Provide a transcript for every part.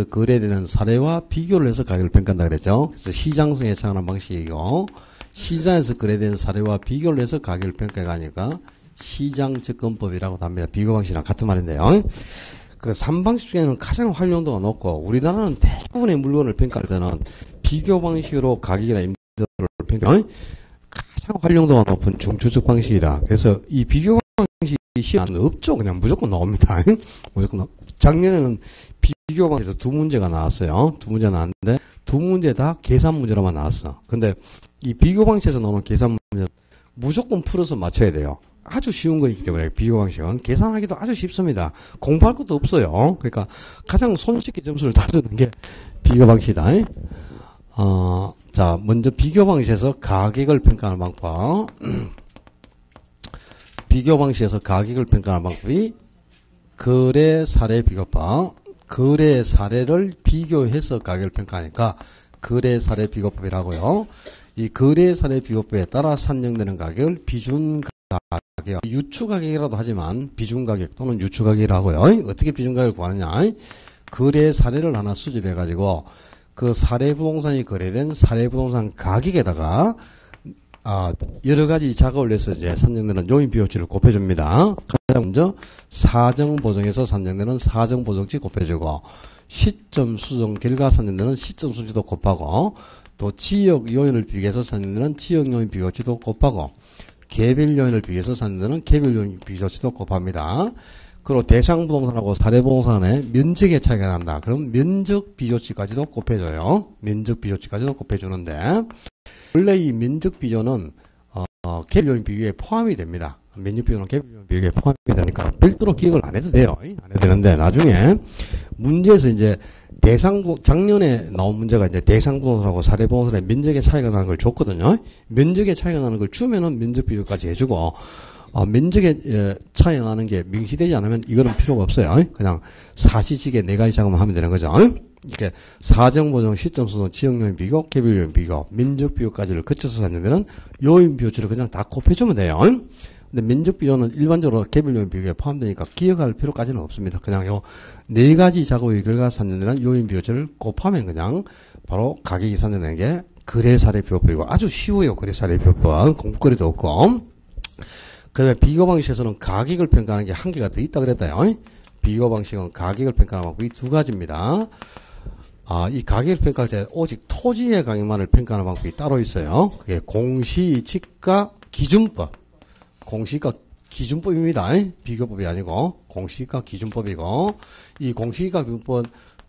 거래되는 사례와 비교를 해서 가격을 평가한다 그랬죠. 그래서 시장성에 해당하는 방식이고, 시장에서 거래되는 사례와 비교를 해서 가격을 평가하니까 시장접근법이라고 합니다. 비교 방식이랑 같은 말인데요. 그 3방식 중에는 가장 활용도가 높고, 우리나라는 대부분의 물건을 평가할 때는 비교 방식으로 가격이나 임대료를 평가하는 가장 활용도가 높은 중추적 방식이다. 그래서 이 비교 방식이 시간 없죠. 그냥 무조건 나옵니다. 무조건 작년에는 비교 방식에서 두 문제가 나왔어요. 두 문제 나왔는데 두 문제 다 계산 문제로만 나왔어. 근데 이 비교 방식에서 나오는 계산 문제 무조건 풀어서 맞춰야 돼요. 아주 쉬운 거이기 때문에 비교 방식은 계산하기도 아주 쉽습니다. 공부할 것도 없어요. 그러니까 가장 손쉽게 점수를 따주는 게 비교 방식이다. 자, 먼저 비교 방식에서 가격을 평가하는 방법. 비교 방식에서 가격을 평가하는 방법이 거래 사례 비교법. 거래 사례를 비교해서 가격을 평가하니까 거래 사례 비교법이라고요. 이 거래 사례 비교법에 따라 산정되는 가격을 비준 가격, 유추 가격이라도 하지만 비준 가격 또는 유추 가격이라고요. 어떻게 비준 가격을 구하느냐? 거래 사례를 하나 수집해 가지고 그 사례 부동산이 거래된 사례 부동산 가격에다가 여러 가지 작업을 해서 이제 산정되는 요인 비교치를 곱해줍니다. 가장 먼저 사정 보정에서 산정되는 사정 보정치 곱해주고, 시점 수정 결과 산정되는 시점 수치도 곱하고, 또 지역 요인을 비교해서 산정되는 지역 요인 비교치도 곱하고, 개별 요인을 비교해서 산정되는 개별 요인 비교치도 곱합니다. 그리고 대상 부동산하고 사례 부동산의 면적의 차이가 난다. 그럼 면적 비교치까지도 곱해줘요. 면적 비교치까지도 곱해주는데, 원래 이 면적 비교는 개별 요인 비교에 포함이 됩니다. 면적 비교는 개별 요인 비교에 포함이 되니까 별도로 기억을 안 해도 돼요. 안 해도 되는데 나중에 문제에서 이제 작년에 나온 문제가 이제 대상 부동산하고 사례 부동산의 면적의 차이가 나는 걸 줬거든요. 면적의 차이가 나는 걸 주면은 면적 비교까지 해주고, 면적의 차이가 나는 게 명시되지 않으면 이거는 필요가 없어요. 그냥 사시식에 4가지 작업만 하면 되는 거죠. 이렇게 사정 보정, 시점 수정, 지역 요인 비교, 개별 요인 비교, 면적 비교까지를 거쳐서 찾는 요인 비교치를 그냥 다 곱해주면 돼요. 근데 면적 비교는 일반적으로 개별 요인 비교에 포함되니까 기억할 필요까지는 없습니다. 그냥 요 4가지 작업의 결과 산정되는 요인 비교치를 곱하면 그냥 바로 가격이 산정되는 게 거래 사례 비교법이고, 아주 쉬워요. 거래 사례 비교법. 공부거리도 없고. 그 다음에 비교 방식에서는 가격을 평가하는 게 한계가 더 있다 그랬다요. 비교 방식은 가격을 평가하는 방법이 2가지입니다. 이 가격을 평가할 때 오직 토지의 가격만을 평가하는 방법이 따로 있어요. 그게 공시지가 기준법. 공시지가 기준법입니다. 비교법이 아니고 공시지가 기준법이고, 이 공시지가 기준법은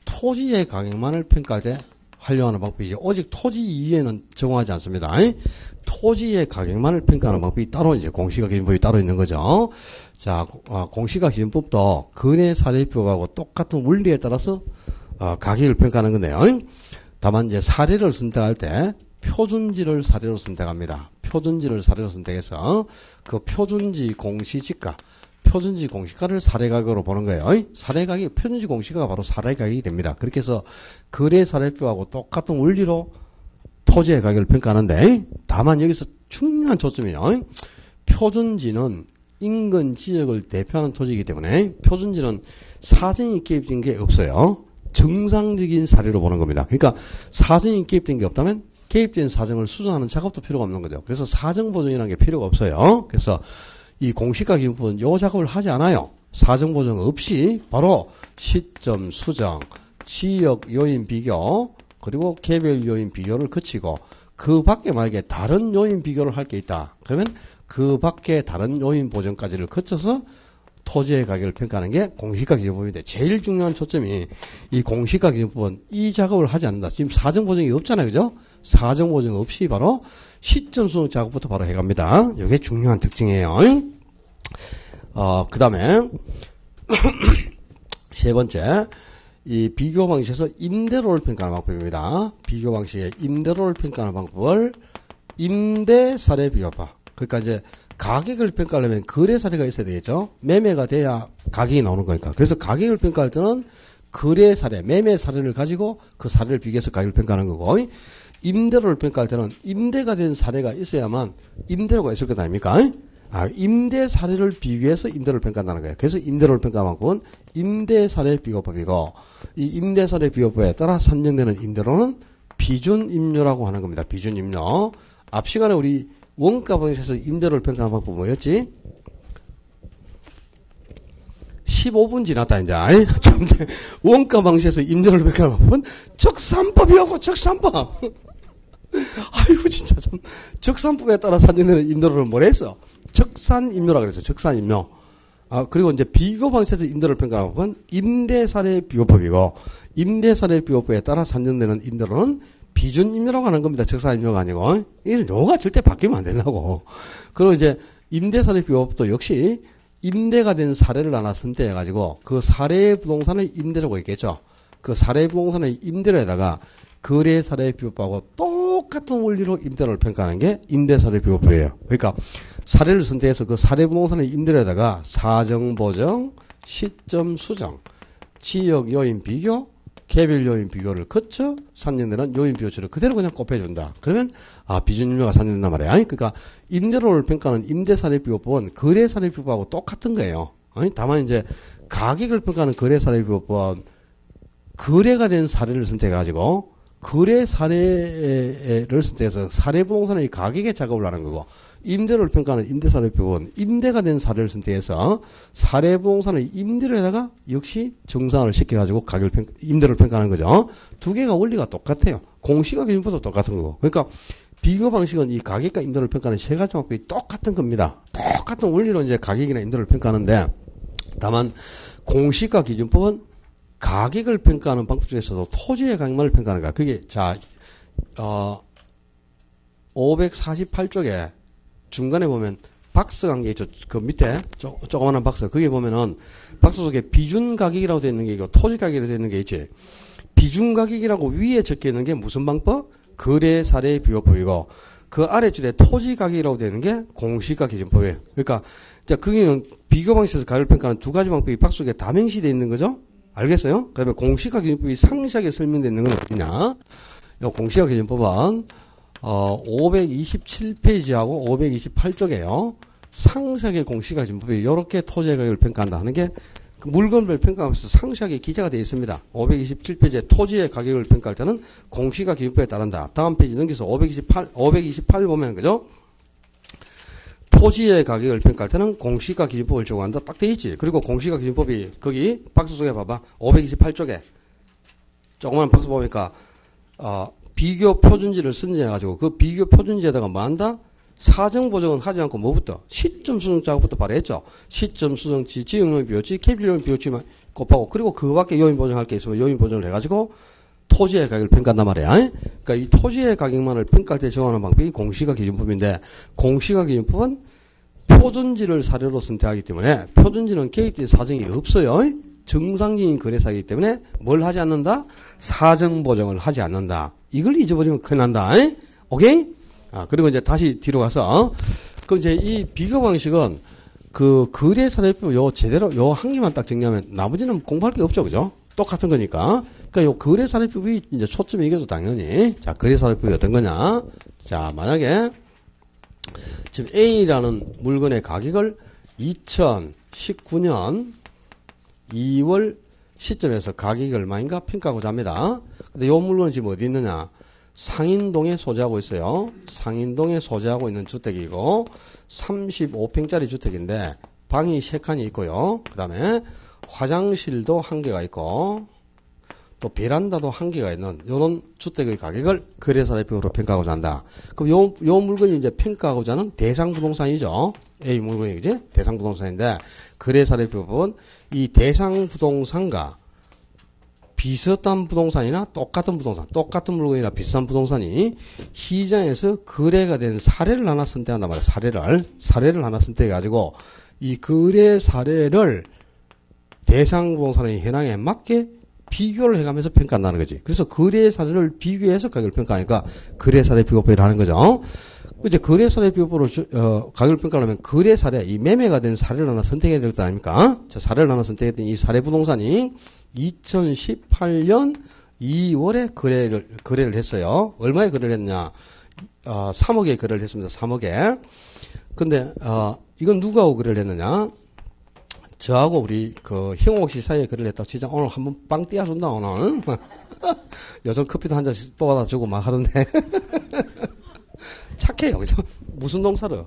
토지의 가격만을 평가할 때 활용하는 방법이죠. 오직 토지 이외에는 적용하지 않습니다. 토지의 가격만을 평가하는 방법이 따로 이제 공시지가 기준법이 따로 있는 거죠. 자, 공시지가 기준법도 거래 사례법하고 똑같은 원리에 따라서 가격을 평가하는 건데요. 다만 이제 사례를 선택할 때 표준지를 사례로 선택합니다. 표준지를 사례로 선택해서 그 표준지 공시지가, 표준지 공시가를 사례 가격으로 보는 거예요. 사례 가격, 표준지 공시가가 바로 사례 가격이 됩니다. 그렇게 해서 거래 사례표하고 똑같은 원리로 토지의 가격을 평가하는데, 다만 여기서 중요한 초점이요. 표준지는 인근 지역을 대표하는 토지이기 때문에 표준지는 사정이 개입된 게 없어요. 정상적인 사례로 보는 겁니다. 그러니까 사정이 개입된 게 없다면 개입된 사정을 수정하는 작업도 필요가 없는 거죠. 그래서 사정 보정이라는 게 필요가 없어요. 그래서 이 공시가 기준법은 요 작업을 하지 않아요. 사정 보정 없이 바로 시점 수정, 지역 요인 비교, 그리고 개별 요인 비교를 거치고, 그 밖에 만약에 다른 요인 비교를 할 게 있다. 그러면 그 밖에 다른 요인 보정까지를 거쳐서 토지의 가격을 평가하는 게 공시가 기준법인데, 제일 중요한 초점이 이 공시가 기준법은 이 작업을 하지 않는다. 지금 사정 보정이 없잖아요. 그죠? 사정 보정 없이 바로 시점 수정 작업부터 바로 해갑니다. 이게 중요한 특징이에요. 그 다음에 세 번째, 이 비교 방식에서 임대료를 평가하는 방법입니다. 비교 방식의 임대료를 평가하는 방법을 임대 사례 비교법. 그러니까 이제 가격을 평가하려면 거래 사례가 있어야 되겠죠. 매매가 돼야 가격이 나오는 거니까. 그래서 가격을 평가할 때는 거래 사례, 매매 사례를 가지고 그 사례를 비교해서 가격을 평가하는 거고, 임대료를 평가할 때는 임대가 된 사례가 있어야만 임대료가 있을 것 아닙니까? 임대 사례를 비교해서 임대료를 평가한다는 거예요. 그래서 임대료를 평가하는 건 임대 사례 비교법이고, 이 임대 사례 비교법에 따라 산정되는 임대료는 비준 임료라고 하는 겁니다. 비준 임료. 앞 시간에 우리 원가 방식에서 임대료를 평가하는 방법 뭐였지? 15분 지났다, 이제. 원가 방식에서 임대료를 평가하는 방법은 적산법이었고, 적산법. 아이고, 진짜 참. 적산법에 따라 산정되는 임대료를 뭐라 했어? 적산임료라고 그랬어요. 적산임료. 그리고 이제 비교 방식에서 임대료를 평가하는 건 임대사례 비교법이고, 임대사례 비교법에 따라 산정되는 임대료는 비준임료라고 하는 겁니다. 적산임료가 아니고. 이 용어가 절대 바뀌면 안 된다고. 그리고 이제 임대사례 비교법도 역시 임대가 된 사례를 하나 선택해가지고 그 사례 부동산의 임대료가 있겠죠. 그 사례 부동산의 임대료에다가 거래 사례 비교법하고 똑같은 원리로 임대료를 평가하는 게 임대사례 비교법이에요. 그러니까 사례를 선택해서 그 사례 부동산의 임대료에다가 사정 보정, 시점 수정, 지역 요인 비교, 개별 요인 비교를 거쳐 산정되는 요인 비교치를 그대로 그냥 곱해준다. 그러면 비준임료가 산정된단 말이야. 그러니까 임대료를 평가하는 임대사례 비교법은 거래 사례 비교법하고 똑같은 거예요. 다만 이제 가격을 평가하는 거래 사례 비교법은 거래가 된 사례를 선택해가지고 거래 사례를 선택해서 사례 부동산의 가격에 작업을 하는 거고, 임대료를 평가하는 임대사례 비교법은 임대가 된 사례를 선택해서 사례 부동산의 임대료에다가 역시 정산을 시켜가지고 임대료를 평가하는 거죠. 두 개가 원리가 똑같아요. 공시가 기준법도 똑같은 거고. 그러니까 비교 방식은 이 가격과 임대료를 평가하는 세 가지 방법이 똑같은 겁니다. 똑같은 원리로 이제 가격이나 임대료를 평가하는데, 다만 공시가 기준법은 가격을 평가하는 방법 중에서도 토지의 가격만을 평가하는 거야. 그게, 548쪽에 중간에 보면 박스 간 게 있죠. 그 밑에, 조그만한 박스. 거기에 보면은 박스 속에 비준 가격이라고 되어 있는 게 있고 토지 가격이라고 되어 있는 게 있지. 비준 가격이라고 위에 적혀 있는 게 무슨 방법? 거래 사례 비교법이고, 그 아래줄에 토지 가격이라고 되어 있는 게 공시가 기준법이에요. 그러니까, 거기는 비교 방식에서 가격을 평가하는 두 가지 방법이 박스 속에 다 명시되어 있는 거죠? 알겠어요? 그다음에 공시가 기준법이 상세하게 설명되어 있는 건 어디냐? 이 공시가 기준법은 527페이지하고 528쪽에요. 상세하게 공시가 기준법이 이렇게 토지의 가격을 평가한다 하는 게 그 물건별 평가하면서 상세하게 기재가 되어 있습니다. 527페이지에 토지의 가격을 평가할 때는 공시가 기준법에 따른다. 다음 페이지 넘겨서 528 보면 그죠? 토지의 가격을 평가할 때는 공시가 기준법을 적용한다. 딱 돼 있지. 그리고 공시가 기준법이 거기 박스 속에 봐봐. 528쪽에 조그만 박스 보니까 비교 표준지를 선정해가지고 그 비교 표준지에다가 뭐 한다? 사정 보정은 하지 않고 뭐부터? 시점 수정 작업부터 발휘했죠. 시점 수정치, 지역 요인 비교치, 개별 요인 비교치만 곱하고, 그리고 그 밖에 요인 보정할 게 있으면 요인 보정을 해가지고 토지의 가격을 평가한단 말이야. 그러니까 이 토지의 가격만을 평가할 때 정하는 방법이 공시가 기준법인데, 공시가 기준법은 표준지를 사례로 선택하기 때문에 표준지는 개입된 사정이 없어요. 정상적인 거래사이기 때문에 뭘 하지 않는다? 사정 보정을 하지 않는다. 이걸 잊어버리면 큰일 난다. 오케이? 그리고 이제 다시 뒤로 가서, 그럼 이제 이 비교 방식은 그 거래 사례표 제대로 한 개만 딱 정리하면 나머지는 공부할 게 없죠. 그죠? 똑같은 거니까. 그러니까 요 거래 사례표이 이제 초점이 이겨도 당연히. 자, 거래 사례표이 어떤 거냐? 자, 만약에 지금 A라는 물건의 가격을 2019년 2월 시점에서 가격이 얼마인가 평가하고자 합니다. 근데 요 물건은 지금 어디 있느냐? 상인동에 소재하고 있어요. 상인동에 소재하고 있는 주택이고 35평짜리 주택인데 방이 3칸이 있고요. 그 다음에 화장실도 1개가 있고 또 베란다도 1개가 있는 이런 주택의 가격을 거래사례표로 평가하고자 한다. 그럼 요 물건이 이제 평가하고자 하는 대상 부동산이죠. A 물건이 그지? 대상 부동산인데 거래사례표는 이 대상 부동산과 비슷한 부동산이나 똑같은 부동산, 똑같은 물건이나 비슷한 부동산이 시장에서 거래가 된 사례를 하나 선택한단 말이에요. 사례를 하나 선택해가지고 이 거래 사례를 대상 부동산의 현황에 맞게 비교를 해가면서 평가한다는 거지. 그래서 거래 사례를 비교해서 가격을 평가하니까 거래 사례 비교법이라 하는 거죠. 이제 거래 사례 비교법으로 가격을 평가하려면 거래 사례, 이 매매가 된 사례를 하나 선택해야 될 거 아닙니까? 자, 사례를 하나 선택했더니 이 사례 부동산이 2018년 2월에 거래를 했어요. 얼마에 거래를 했냐? 3억에 거래를 했습니다. 3억에. 근데, 이건 누구하고 거래를 했느냐? 저하고 우리 그 형옥 씨 사이에 거래를 했다고 진짜 오늘 한번 빵 띄워준다 오늘. 여전 커피도 한 잔씩 뽑아다 주고 막 하던데. 착해요, 그죠? 무슨 동 살아?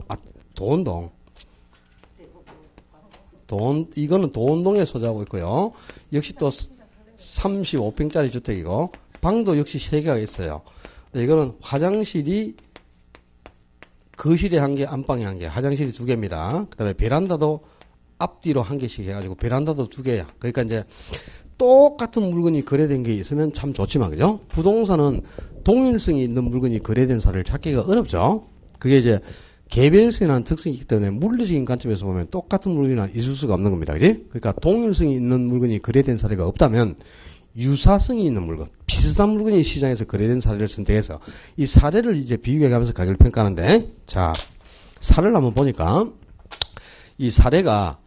아, 도원동. 이거는 도원동에 소재하고 있고요. 역시 또 35평짜리 주택이고, 방도 역시 3개가 있어요. 이거는 화장실이 거실에 1개, 안방에 1개, 화장실이 2개입니다. 그 다음에 베란다도 앞뒤로 1개씩 해가지고 베란다도 2개야. 그러니까 이제 똑같은 물건이 거래된 게 있으면 참 좋지만, 그죠? 부동산은 동일성이 있는 물건이 거래된 사례를 찾기가 어렵죠? 그게 이제 개별성이라는 특성이 있기 때문에 물리적인 관점에서 보면 똑같은 물건이 있을 수가 없는 겁니다. 그지? 그러니까 동일성이 있는 물건이 거래된 사례가 없다면 유사성이 있는 물건, 비슷한 물건이 시장에서 거래된 사례를 선택해서 이 사례를 이제 비교해 가면서 가격을 평가하는데, 자, 사례를 한번 보니까 이 사례가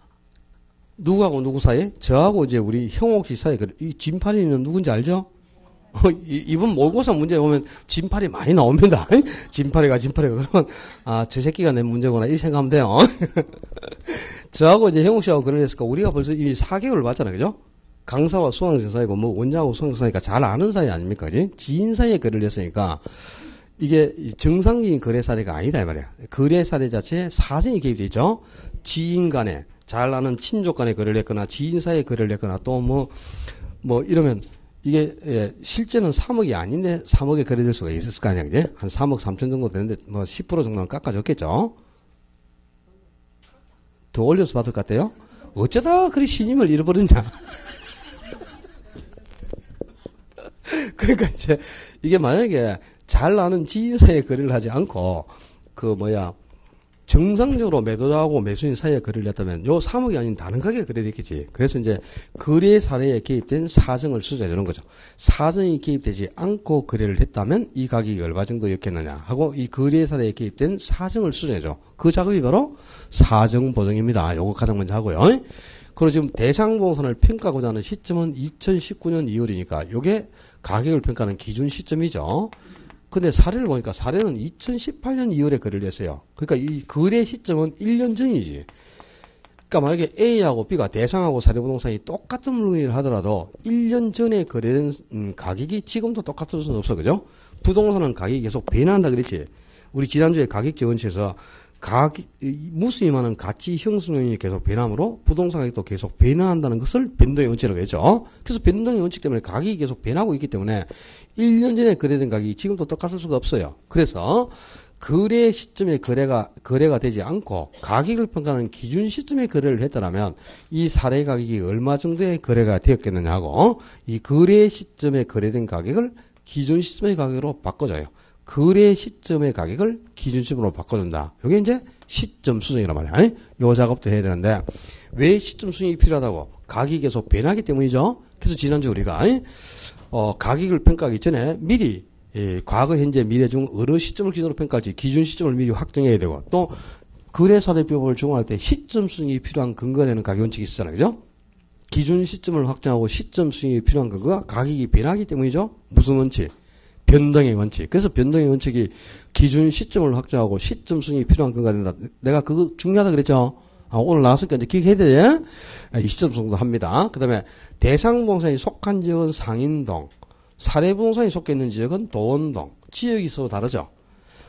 누구하고 누구 사이에? 저하고 이제 우리 형옥 씨 사이에 이 진팔이는 누군지 알죠? 이번 모의고사 문제 보면 진팔이 많이 나옵니다. 진팔이가 그러면 아, 저 새끼가 낸 문제구나 이 생각하면 돼요. 저하고 이제 형옥 씨하고 거래를 했으니까 우리가 벌써 이 4개월을 봤잖아요. 그죠? 강사와 수강생 사이고 뭐 원장하고 수강생 사이니까 잘 아는 사이 아닙니까? 그지? 지인 사이에 거래를 했으니까 이게 정상적인 거래 사례가 아니다 이 말이야. 거래 사례 자체에 사정이 개입되어 있죠. 지인 간에 잘 아는 친족 간에 거래를 했거나 지인 사이에 거래를 했거나 또 뭐 이러면 이게 예, 실제는 3억이 아닌데 3억에 거래될 수가 있었을 거 아니야. 그지? 한 3억 3천 정도 되는데 뭐 10% 정도는 깎아줬겠죠. 더 올려서 받을 것 같아요. 어쩌다 그리 신임을 잃어버렸냐. 그러니까 이제 이게 만약에 잘 아는 지인 사이에 거래를 하지 않고 정상적으로 매도자하고 매수인 사이에 거래를 했다면 요 3억이 아닌 다른 가격에 거래됐겠지. 그래서 이제 거래 사례에 개입된 사정을 수정해 주는 거죠. 사정이 개입되지 않고 거래를 했다면 이 가격이 얼마 정도였겠느냐 하고 이 거래 사례에 개입된 사정을 수정해 줘. 그 작업이 바로 사정 보정입니다. 요거 가장 먼저 하고요. 그리고 지금 대상부동산을 평가하고자 하는 시점은 2019년 2월이니까 요게 가격을 평가하는 기준 시점이죠. 근데 사례를 보니까 사례는 2018년 2월에 거래를 했어요. 그러니까 이 거래 시점은 1년 전이지. 그러니까 만약에 A하고 B가 대상하고 사례부동산이 똑같은 물건을 하더라도 1년 전에 거래된 가격이 지금도 똑같을 수는 없어. 그죠? 부동산은 가격이 계속 변화한다 그랬지. 우리 지난주에 가격지원치에서 무수히많은 가치 형성 요인이 계속 변함으로 부동산 가격도 계속 변화한다는 것을 변동의 원칙이라고 했죠. 그래서 변동의 원칙 때문에 가격이 계속 변하고 있기 때문에 1년 전에 거래된 가격이 지금도 똑같을 수가 없어요. 그래서 거래 시점에 거래가 되지 않고 가격을 평가하는 기준 시점에 거래를 했다면 이 사례 가격이 얼마 정도의 거래가 되었겠느냐 하고 이 거래 시점에 거래된 가격을 기준 시점의 가격으로 바꿔줘요. 거래 시점의 가격을 기준 시점으로 바꿔준다. 이게 이제 시점 수정이란 말이야. 요 작업도 해야 되는데 왜 시점 수정이 필요하다고? 가격이 계속 변하기 때문이죠. 그래서 지난주 우리가 가격을 평가하기 전에 미리 과거, 현재, 미래 중 어느 시점을 기준으로 평가할지 기준 시점을 미리 확정해야 되고 또 거래사례비법을 적용할 때 시점 수정이 필요한 근거가 되는 가격 원칙이 있었잖아요. 그죠? 기준 시점을 확정하고 시점 수정이 필요한 근거가 가격이 변하기 때문이죠. 무슨 원칙? 변동의 원칙. 그래서 변동의 원칙이 기준 시점을 확정하고 시점 수정이 필요한 근거가 된다. 내가 그거 중요하다 그랬죠? 오늘 나왔으니까 이제 기억해야 돼. 이 시점 수정도 합니다. 그 다음에 대상부동산이 속한 지역은 상인동, 사례부동산이 속해 있는 지역은 도원동. 지역이 서로 다르죠.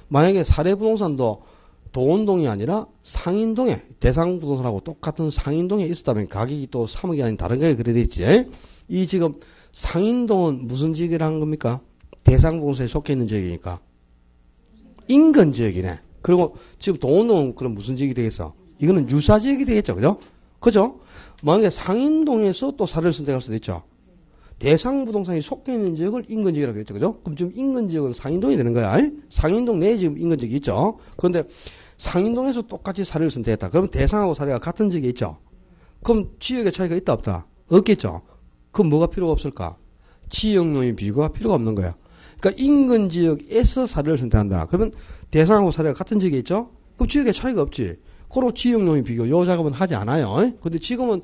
만약에 사례부동산도 도원동이 아니라 상인동에 대상부동산하고 똑같은 상인동에 있었다면 가격이 또 3억이 아닌 다른 가격에 그래 돼 있지. 이 지금 상인동은 무슨 지역이라 한 겁니까? 대상부동산에 속해 있는 지역이니까 인근 지역이네. 그리고 지금 도원동은 그럼 무슨 지역이 되겠어? 이거는 유사 지역이 되겠죠. 그죠? 만약에 상인동에서 또 사례를 선택할 수도 있죠. 대상부동산이 속해 있는 지역을 인근 지역이라고 했죠. 그죠? 그럼 지금 인근 지역은 상인동이 되는 거야. 상인동 내에 지금 인근 지역이 있죠. 그런데 상인동에서 똑같이 사례를 선택했다. 그러면 대상하고 사례가 같은 지역에 있죠. 그럼 지역의 차이가 있다 없다? 없겠죠. 그럼 뭐가 필요가 없을까? 지역용인 비교가 필요가 없는 거야. 그러니까 인근 지역에서 사례를 선택한다. 그러면 대상하고 사례가 같은 지역에 있죠? 그럼 지역의 차이가 없지. 그리고 지역용인 비교, 요 작업은 하지 않아요. 근데 지금은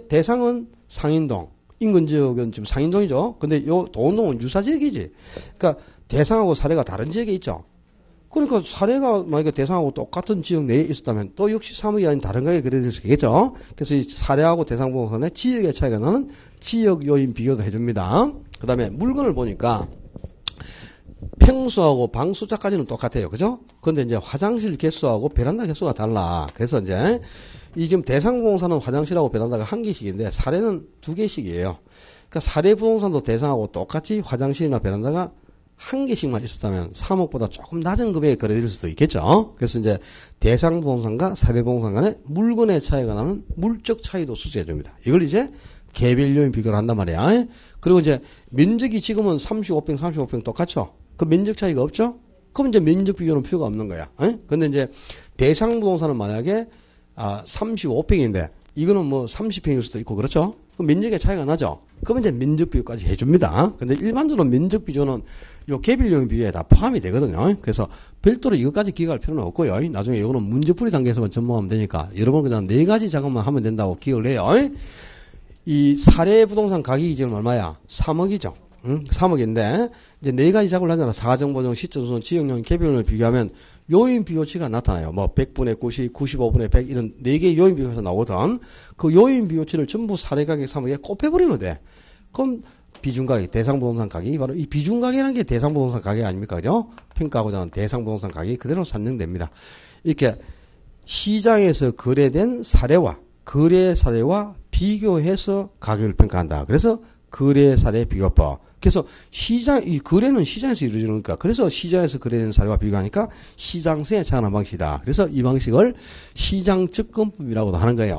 대상은 상인동, 인근 지역은 지금 상인동이죠. 근데 요 도원동은 유사 지역이지. 그러니까 대상하고 사례가 다른 지역에 있죠. 그러니까 사례가 만약에 대상하고 똑같은 지역 내에 있었다면 또 역시 3억이 아닌 다른 가격이 그려질 수 있겠죠. 그래서 이 사례하고 대상부동산의 지역의 차이가 나는 지역 요인 비교도 해줍니다. 그 다음에 물건을 보니까 평수하고 방 숫자까지는 똑같아요. 그죠? 근데 이제 화장실 개수하고 베란다 개수가 달라. 그래서 이제 이 지금 대상부동산은 화장실하고 베란다가 한 개씩인데 사례는 두 개씩이에요. 그러니까 사례 부동산도 대상하고 똑같이 화장실이나 베란다가 한 개씩만 있었다면 3억보다 조금 낮은 금액에 거래될 수도 있겠죠. 그래서 이제 대상 부동산과 사례 부동산 간의 물건의 차이가 나는 물적 차이도 수수해 줍니다. 이걸 이제 개별 요인 비교를 한단 말이야. 그리고 이제 면적이 지금은 35평 똑같죠. 그 면적 차이가 없죠. 그럼 이제 면적 비교는 필요가 없는 거야. 근데 이제 대상 부동산은 만약에 35평인데 이거는 뭐 30평일 수도 있고 그렇죠. 그 면적의 차이가 나죠. 그러면 이제 면적 비교까지 해줍니다. 근데 일반적으로 면적 비교는 요 개별용 비교에 다 포함이 되거든요. 그래서 별도로 이것까지 기억할 필요는 없고요. 나중에 이거는 문제풀이 단계에서만 접목하면 되니까 여러분 그냥 4가지 작업만 하면 된다고 기억을 해요. 이 사례 부동산 가격이 지금 얼마야? 3억이죠. 3억인데 이제 4가지 작업을 하잖아. 사정, 보정, 시점순, 지역용, 개별용을 비교하면 요인 비교치가 나타나요. 뭐 100분의 90, 95분의 100 이런 4개의 요인 비교가 나오던 그 요인 비교치를 전부 사례 가격 3억에 곱해버리면 돼. 그럼 비중가격, 대상부동산 가격이 바로 이 비중가격이라는 게 대상부동산 가격 아닙니까? 그죠? 평가하고자 하는 대상부동산 가격이 그대로 산정됩니다. 이렇게 시장에서 거래된 사례와 거래 사례와 비교해서 가격을 평가한다. 그래서 거래 사례 비교법. 그래서 이 거래는 시장에서 이루어지는 거니까. 그래서 시장에서 거래된 사례와 비교하니까 시장성에 차원한 방식이다. 그래서 이 방식을 시장 접근법이라고도 하는 거예요.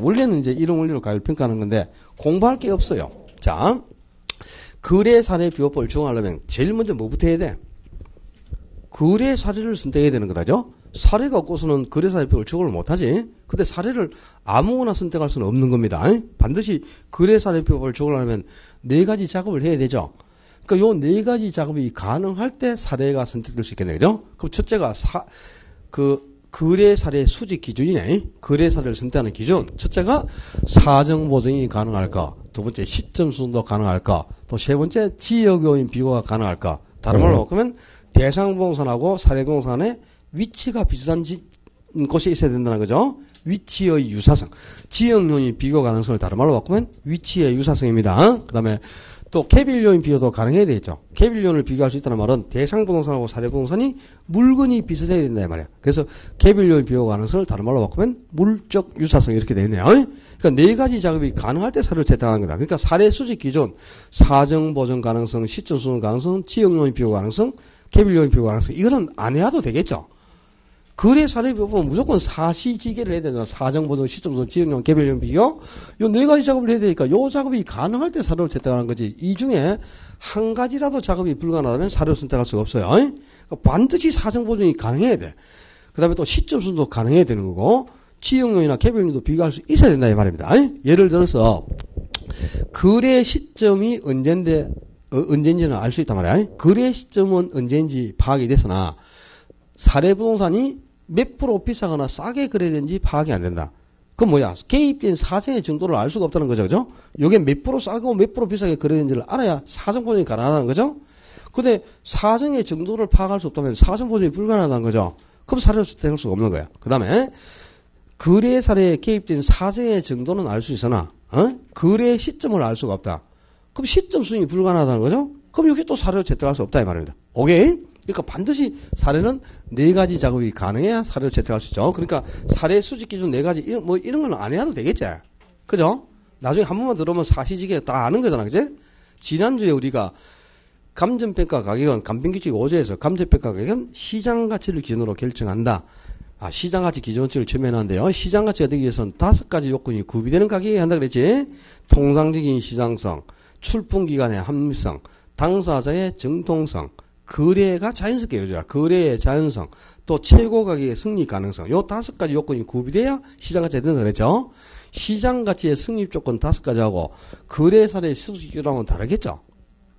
원래는 이제 이런 원리로 가격을 평가하는 건데 공부할 게 없어요. 자, 거래 사례 비교법을 적용하려면 제일 먼저 뭐부터 해야 돼? 거래 사례를 선택해야 되는 거다죠. 사례가 없고서는 거래 사례 비교를 적용을 못하지. 근데 사례를 아무거나 선택할 수는 없는 겁니다. 반드시 거래 사례 비교법을 적용하려면 4가지 작업을 해야 되죠. 그러니까 요 4가지 작업이 가능할 때 사례가 선택될 수 있겠네요. 그죠? 그럼 첫째가 거래 사례 수집 기준이네. 거래 사례를 선택하는 기준. 첫째가 사정 보정이 가능할까? 두 번째 시점 순도 가능할까? 또 세 번째 지역 요인 비교가 가능할까? 다른 말로 바꾸면 대상 부동산하고 사례 부동산의 위치가 비슷한 곳이 있어야 된다는 거죠. 위치의 유사성. 지역 요인 비교 가능성을 다른 말로 바꾸면 위치의 유사성입니다. 그 다음에 또 개별 요인 비교도 가능해야 되겠죠. 개별 요인을 비교할 수 있다는 말은 대상 부동산하고 사례 부동산이 물건이 비슷해야 된다 이 말이야. 그래서 개별 요인 비교 가능성을 다른 말로 바꾸면 물적 유사성 이렇게 되겠네요. 그러니까 4가지 작업이 가능할 때 사례를 채택하는 거다. 그러니까 사례 수집 기준, 사정 보정 가능성, 시점 수정 가능성, 지역 요인 비교 가능성, 개별 요인 비교 가능성 이거는 안 해도 되겠죠. 거래 사례 비교는 무조건 사시지계를 해야 되잖아. 사정 보정, 시점 수정, 지역 요인, 개별 요인 비교. 요 4가지 작업을 해야 되니까 요 작업이 가능할 때 사례를 채택하는 거지. 이 중에 한 가지라도 작업이 불가능하다면 사례를 선택할 수가 없어요. 그러니까 반드시 사정 보정이 가능해야 돼. 그 다음에 또 시점 수정도 가능해야 되는 거고 지역 요인이나 개별 요인도 비교할 수 있어야 된다 이 말입니다. 예를 들어서 거래 시점이 언제인지는 알 수 있단 말이야. 거래 시점은 언제인지 파악이 됐으나 사례 부동산이 몇 프로 비싸거나 싸게 거래된지 파악이 안 된다. 그건 뭐야? 개입된 사정의 정도를 알 수가 없다는 거죠. 그죠? 요게 몇 프로 싸고 몇 프로 비싸게 거래된지를 알아야 사정 보정이 가능하다는 거죠? 근데 사정의 정도를 파악할 수 없다면 사정 보정이 불가능하다는 거죠? 그럼 사례를 선택할 수가 없는 거야. 그 다음에 거래 사례에 개입된 사정의 정도는 알 수 있으나 거래 시점을 알 수가 없다. 그럼 시점 수정이 불가능하다는 거죠? 그럼 여기 또 사례를 채택할 수 없다 이 말입니다. 오케이? 그러니까 반드시 사례는 4가지 작업이 가능해야 사례를 채택할 수 있죠. 그러니까 사례 수집 기준 4가지 이런 건 안 해도 되겠지. 그죠? 나중에 한 번만 들어오면 사시지게 다 아는 거잖아. 그지? 지난주에 우리가 감정평가 가격은 감평규칙 5조에서 감정평가 가격은 시장가치를 기준으로 결정한다. 시장가치 기준치를 처음해놨는데요. 시장가치가 되기 위해서는 5가지 요건이 구비되는 가격이 한다 그랬지. 통상적인 시장성, 출품기간의 합리성, 당사자의 정통성, 거래가 자연스럽게 이루어져야 거래의 자연성, 또 최고 가격의 승리 가능성. 요 5가지 요건이 구비돼야 시장가치가 된다 그랬죠. 시장가치의 승립 조건 5가지하고 거래 사례의 수수기준하고는 다르겠죠.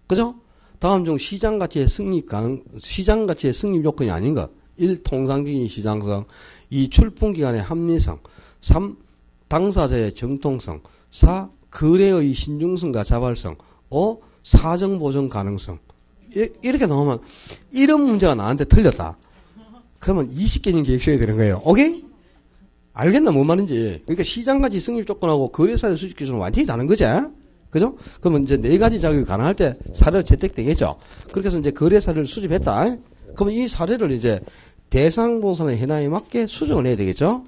그죠? 다음 중 시장가치의 승립 요건이 아닌 것. 1. 통상적인 시장성, 2. 출품기간의 합리성, 3. 당사자의 정통성, 4. 거래의 신중성과 자발성, 5. 사정보정 가능성. 이렇게 나오면 이런 문제가 나한테 틀렸다. 그러면 20개는 계획서야 되는 거예요. 오케이? 알겠나? 뭔 말인지. 그러니까 시장가치 승률 조건하고 거래사례 수집 기준은 완전히 다른 거지. 그죠? 그러면 이제 4가지 자격이 가능할 때 사례가 채택되겠죠. 그렇게 해서 이제 거래사례를 수집했다. 그러면 이 사례를 이제 대상부동산의 현황에 맞게 수정을 해야 되겠죠.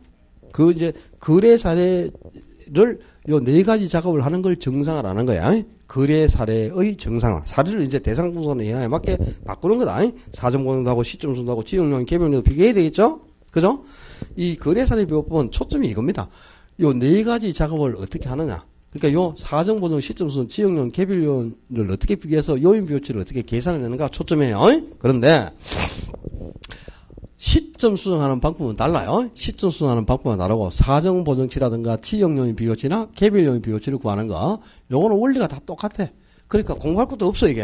그 이제 거래 사례를 요 4가지 작업을 하는 걸 정상화를 하는 거야. 거래 사례의 정상화. 사례를 이제 대상부동산의 현황에 맞게 바꾸는 거다. 사정보정도 하고 시점순도 하고 지역용 개별용도 비교해야 되겠죠. 그죠? 이 거래 사례 비교법은 초점이 이겁니다. 요 4가지 작업을 어떻게 하느냐. 그러니까 요 사정보정 시점순 지역용 개별용을 어떻게 비교해서 요인 비교치를 어떻게 계산해내는가 초점이에요. 그런데 시점 수정하는 방법은 달라요. 시점 수정하는 방법은 다르고 사정 보정치라든가 지역용인 비교치나 개별용인 비교치를 구하는 거 요거는 원리가 다 똑같아. 그러니까 공부할 것도 없어 이게.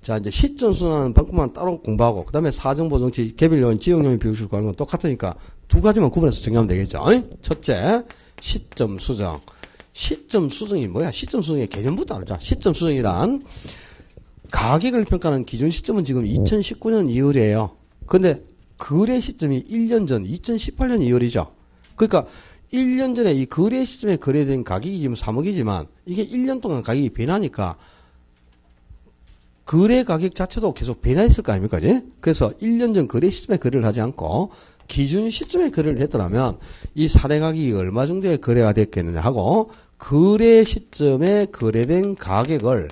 자 이제 시점 수정하는 방법만 따로 공부하고 그 다음에 사정 보정치 개별용인 지역용인 비교치를 구하는 건 똑같으니까 2가지만 구분해서 정리하면 되겠죠. 첫째 시점 수정. 시점 수정이 뭐야? 시점 수정의 개념부터 알자. 시점 수정이란 가격을 평가하는 기준 시점은 지금 2019년 2월이에요. 근데 거래 시점이 1년 전 2018년 2월이죠. 그러니까 1년 전에 이 거래 시점에 거래된 가격이 지금 3억이지만 이게 1년 동안 가격이 변하니까 거래 가격 자체도 계속 변화했을 거 아닙니까? 그래서 1년 전 거래 시점에 거래를 하지 않고 기준 시점에 거래를 했더라면 이 사례 가격이 얼마 정도의 거래가 됐겠느냐 하고 거래 시점에 거래된 가격을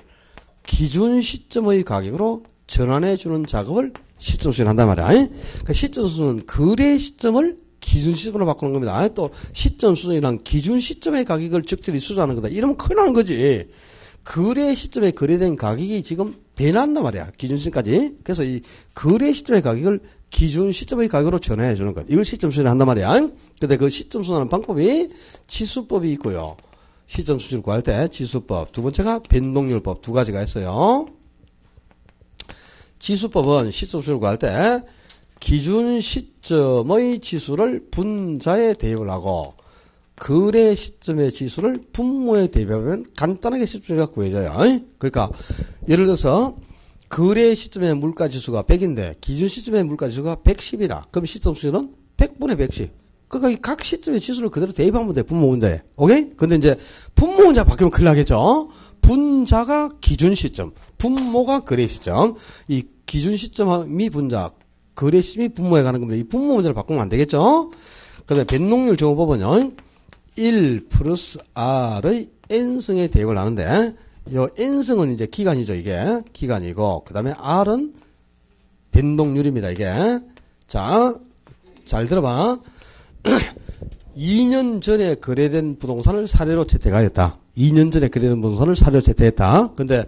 기준 시점의 가격으로 전환해 주는 작업을 시점 수정을 한단 말이야. 그러니까 시점 수정은 거래 시점을 기준 시점으로 바꾸는 겁니다. 또 시점 수정이란 기준 시점의 가격을 적절히 수정하는 거다. 이러면 큰일 나는 거지. 거래 시점에 거래된 가격이 지금 변한단 말이야. 기준 시점까지. 그래서 이 거래 시점의 가격을 기준 시점의 가격으로 전환해 주는 것. 이걸 시점 수정을 한단 말이야. 근데 그 시점 수정하는 방법이 치수법이 있고요. 시점 수준을 구할 때 지수법. 두 번째가 변동률법. 2가지가 있어요. 지수법은 시점 수준을 구할 때 기준 시점의 지수를 분자에 대입을 하고 거래 시점의 지수를 분모에 대입하면 간단하게 시점수가 구해져요. 그러니까 예를 들어서 거래 시점의 물가지수가 100인데 기준 시점의 물가지수가 110이다. 그럼 시점 수준은 100분의 110. 그러니까 각 시점의 지수를 그대로 대입하면 돼. 분모 문제에. 오케이? 근데 이제 분모 문제 바뀌면 큰일 나겠죠. 분자가 기준 시점, 분모가 거래 시점. 이 기준 시점이 분자, 거래 시점이 분모에 가는 겁니다. 이 분모 문제를 바꾸면 안 되겠죠. 그다음에 변동률 정의법은요. 1 플러스 R의 N승에 대입을 하는데 요 N승은 이제 기간이죠. 이게 기간이고 그다음에 R은 변동률입니다. 이게 자, 잘 들어봐. 2년 전에 거래된 부동산을 사례로 채택하였다. 2년 전에 거래된 부동산을 사례로 채택했다. 근데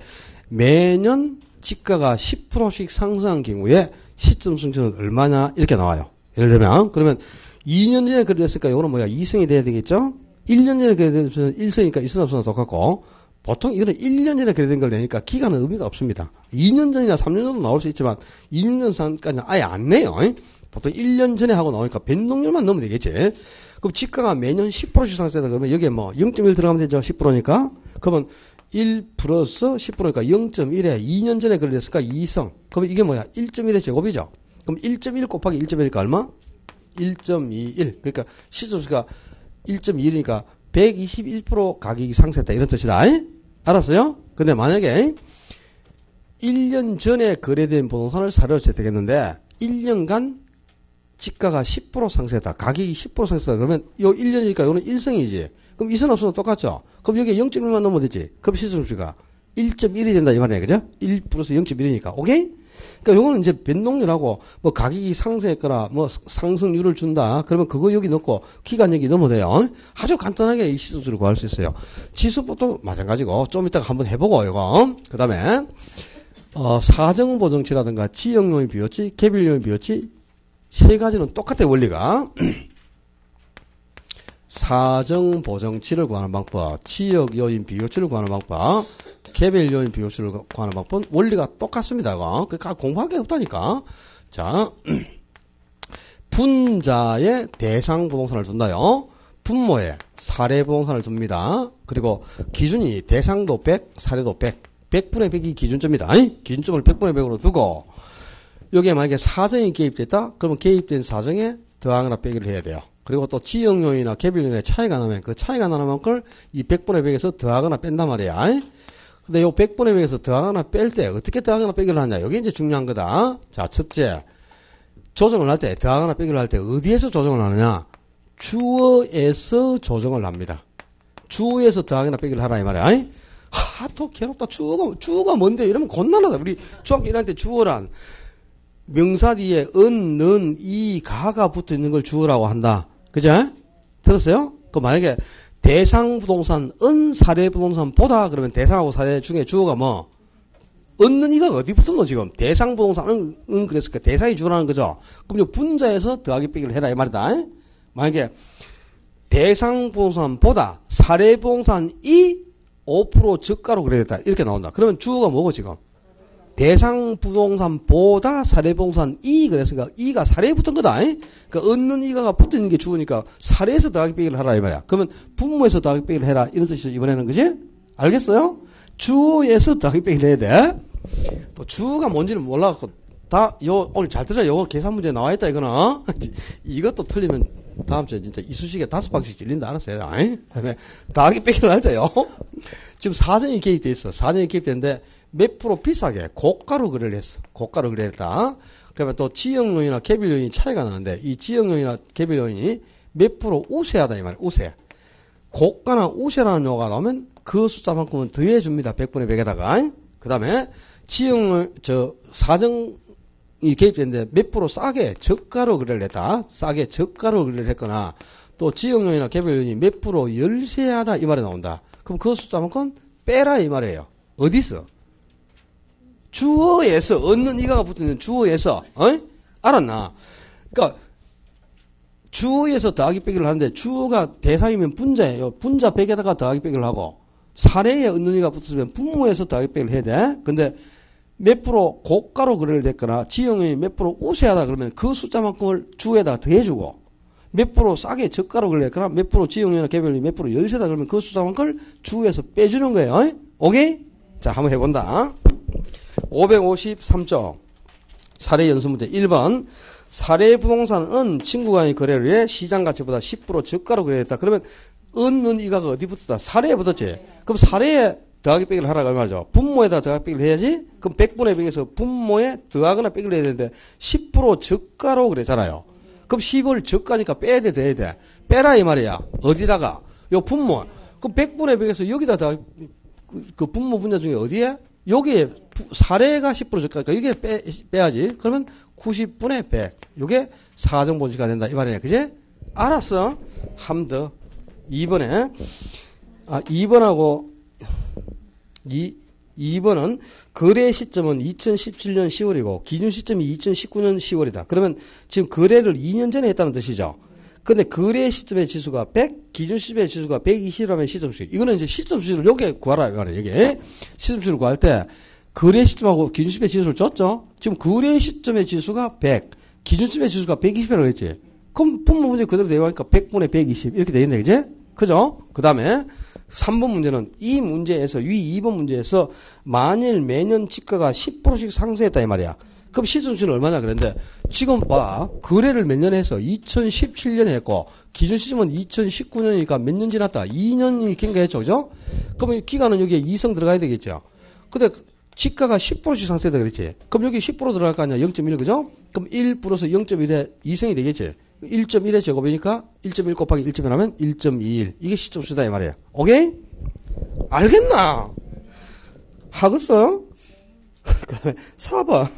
매년 지가가 10%씩 상승한 경우에 시점 수준은 얼마냐 이렇게 나와요. 예를 들면 그러면 2년 전에 거래됐으니까 이거는 뭐야? 2승이 돼야 되겠죠? 1년 전에 거래됐으면 1승이니까 이승 없으나 똑같고 보통 이거는 1년 전에 거래된 걸 내니까 기간은 의미가 없습니다. 2년 전이나 3년 전도 나올 수 있지만 2년 전까지는 아예 안 내요. 보통 1년 전에 하고 나오니까 변동률만 넣으면 되겠지. 그럼 지가가 매년 10%씩 상승하다 그러면 여기에 뭐 0.1 들어가면 되죠. 10%니까. 그러면 1 플러스 10%니까 0.1에 2년 전에 거래됐으니까 2성. 그러면 이게 뭐야? 1.1의 제곱이죠. 그럼 1.1 곱하기 1.1이니까 얼마? 1.21. 그러니까 시점수가 1.21이니까 121% 가격이 상승했다. 이런 뜻이다. 알았어요? 근데 만약에 1년 전에 거래된 부동산을 사료로 채택했는데 1년간 지가가 10% 상승했다. 가격이 10% 상승했다. 그러면 요 1년이니까 요는 1승이지. 그럼 이승 없으면 똑같죠. 그럼 여기에 0.1만 넣으면 되지. 그럼 시점수가 1.1이 된다 이 말이야. 그죠? 1 플러스 0.1이니까. 오케이? 그러니까 요거는 이제 변동률하고 뭐 가격이 상승했거나 뭐 상승률을 준다. 그러면 그거 여기 넣고 기간 여기 넣으면 돼요. 아주 간단하게 이 시점수를 구할 수 있어요. 지수법도 마찬가지고 좀 이따가 한번 해보고 이거. 그다음에 사정보정치라든가 지역용의 비효치, 개별용의 비효치 3가지는 똑같아 원리가. 사정보정치를 구하는 방법, 지역요인 비효치를 구하는 방법, 개별요인 비효치를 구하는 방법은 원리가 똑같습니다. 그러니까 공부할 게 없다니까. 자, 분자에 대상 부동산을 둔다요. 분모에 사례 부동산을 둡니다. 그리고 기준이 대상도 100, 사례도 100. 100분의 100이 기준점이다. 기준점을 100분의 100으로 두고 여기에 만약에 사정이 개입됐다? 그러면 개입된 사정에 더하거나 빼기를 해야 돼요. 그리고 또 지역요인이나 개별요인의 차이가 나면 그 차이가 나는 만큼 이 100분의 100에서 더하거나 뺀단 말이야. 근데 요 100분의 100에서 더하거나 뺄 때 어떻게 더하거나 빼기를 하냐. 이게 이제 중요한 거다. 자, 첫째. 조정을 할 때, 더하거나 빼기를 할 때 어디에서 조정을 하느냐? 주어에서 조정을 합니다. 주어에서 더하거나 빼기를 하라 이 말이야. 또 괴롭다. 주어가 뭔데? 이러면 곤란하다. 우리 중학교 1학년 때 주어란 명사 뒤에 은, 는, 이, 가가 붙어 있는 걸 주어라고 한다. 그죠? 들었어요? 그 만약에 대상 부동산, 은, 사례 부동산 보다 그러면 대상하고 사례 중에 주어가 뭐? 은, 는, 이가 어디 붙은 거 지금? 대상 부동산, 은, 그랬으니까 대상이 주어라는 거죠. 그럼 요 분자에서 더하기 빼기를 해라 이 말이다. 만약에 대상 부동산 보다 사례 부동산이 5% 저가로 그래야 됐다. 이렇게 나온다. 그러면 주어가 뭐고 지금? 대상 부동산보다 사례 부동산 이 그랬으니까 이가 사례에 붙은 거다. 그러니까 얻는 이가가 붙어 있는 게 주어니까 사례에서 더하기 빼기를 하라 이 말이야. 그러면 분모에서 더하기 빼기를 해라 이런 뜻이죠 이번에는. 그지? 알겠어요? 주어에서 더하기 빼기를 해야 돼. 또 주어가 뭔지는 몰라갖고 오늘 잘 들어요. 요거 계산 문제 나와 있다 이거는. 이것도 틀리면 다음 주에 진짜 이쑤시개 5방씩 질린다 알았어요. 그다음에 더하기 빼기를 할 때요. 지금 사정이 개입돼 있어. 사정이 개입되는데 몇 프로 비싸게 고가로 거래를 했어. 고가로 거래를 했다. 그러면 또 지역요인이나 개별요인이 차이가 나는데 이 지역요인이나 개별요인이 몇 프로 우세하다 이 말이야. 우세. 고가나 우세라는 요가 나오면 그 숫자만큼은 더해줍니다. 100분의 100에다가. 그 다음에 사정이 개입됐는데 몇 프로 싸게 저가로 거래를 했다. 싸게 저가로 거래를 했거나 또 지역요인이나 개별요인이 몇 프로 열세하다 이 말이 나온다. 그럼 그 숫자만큼 빼라 이 말이에요. 어디 있어? 주어에서 얻는 이가가 붙어있는 주어에서 알았나? 그러니까 주어에서 더하기 빼기를 하는데 주어가 대상이면 분자예요. 분자 100에다가 더하기 빼기를 하고 사례에 얻는 이가 붙었으면 분모에서 더하기 빼기를 해야 돼. 근데 몇 프로 고가로 거래를 됐거나 지형이 몇 프로 우세하다 그러면 그 숫자만큼을 주에다 더해주고 몇 프로 싸게 저가로 거래를 했거나 몇 프로 지형이나 개별이 몇 프로 열세다 그러면 그 숫자만큼을 주에서 빼주는 거예요. 오케이? 자, 한번 해본다. 553쪽 사례 연습 문제 1번 사례 부동산은 친구 간의 거래를 해 시장 가치보다 10% 저가로 거래했다. 그러면 은는 이가가 어디 붙었다? 사례에 붙었지. 그럼 사례에 더하기 빼기를 하라고 말이죠. 분모에다 더하기 빼기를 해야지. 그럼 100분의 100에서 분모에 더하거나 빼기를 해야 되는데 10% 저가로 그랬잖아요. 그럼 10을 저가니까 빼야 돼, 돼야 돼. 빼라 이 말이야. 어디다가? 요 분모. 그럼 100분의 100에서 여기다 더하기 그 분모 분자 중에 어디에? 여기에 사례가 10% 저가니까 여기에 빼야지. 그러면 90분의 100. 요게 사정본지가 된다. 이 말이네. 그지? 알았어. 한 더. 2번에. 2번하고 2번은 거래 시점은 2017년 10월이고 기준 시점이 2019년 10월이다. 그러면 지금 거래를 2년 전에 했다는 뜻이죠. 근데 거래 시점의 지수가 100, 기준 시점의 지수가 120이라면 시점수. 이거는 이제 시점수를 여기에 구하라. 여기 시점수를 구할 때 거래 시점하고 기준 시점의 지수를 줬죠. 지금 거래 시점의 지수가 100, 기준 시점의 지수가 120이라고 했지. 그럼 분모 문제 그대로 대입하니까 100분의 120 이렇게 되겠네. 그지? 그죠? 그 다음에 3번 문제는 이 문제에서 2번 문제에서 만일 매년 지가가 10%씩 상승했다 이 말이야. 그럼 시점수는 얼마냐 그랬는데 지금 봐. 거래를 몇 년에 해서 2017년에 했고 기준 시점은 2019년이니까 몇 년 지났다. 2년이 경과했죠. 그죠? 그러면 기간은 여기에 2성 들어가야 되겠죠. 근데 지가가 10%씩 상승했다 그랬지. 그럼 여기 10% 들어갈 거 아니야. 0.1 그죠? 그럼 1 플러스 0.1에 2성이 되겠지. 1.1의 제곱이니까 1.1 곱하기 1.1 하면 1.21. 이게 시점수다 이 말이에요. 오케이? 알겠나? 하겠어요? 그 다음에 4번.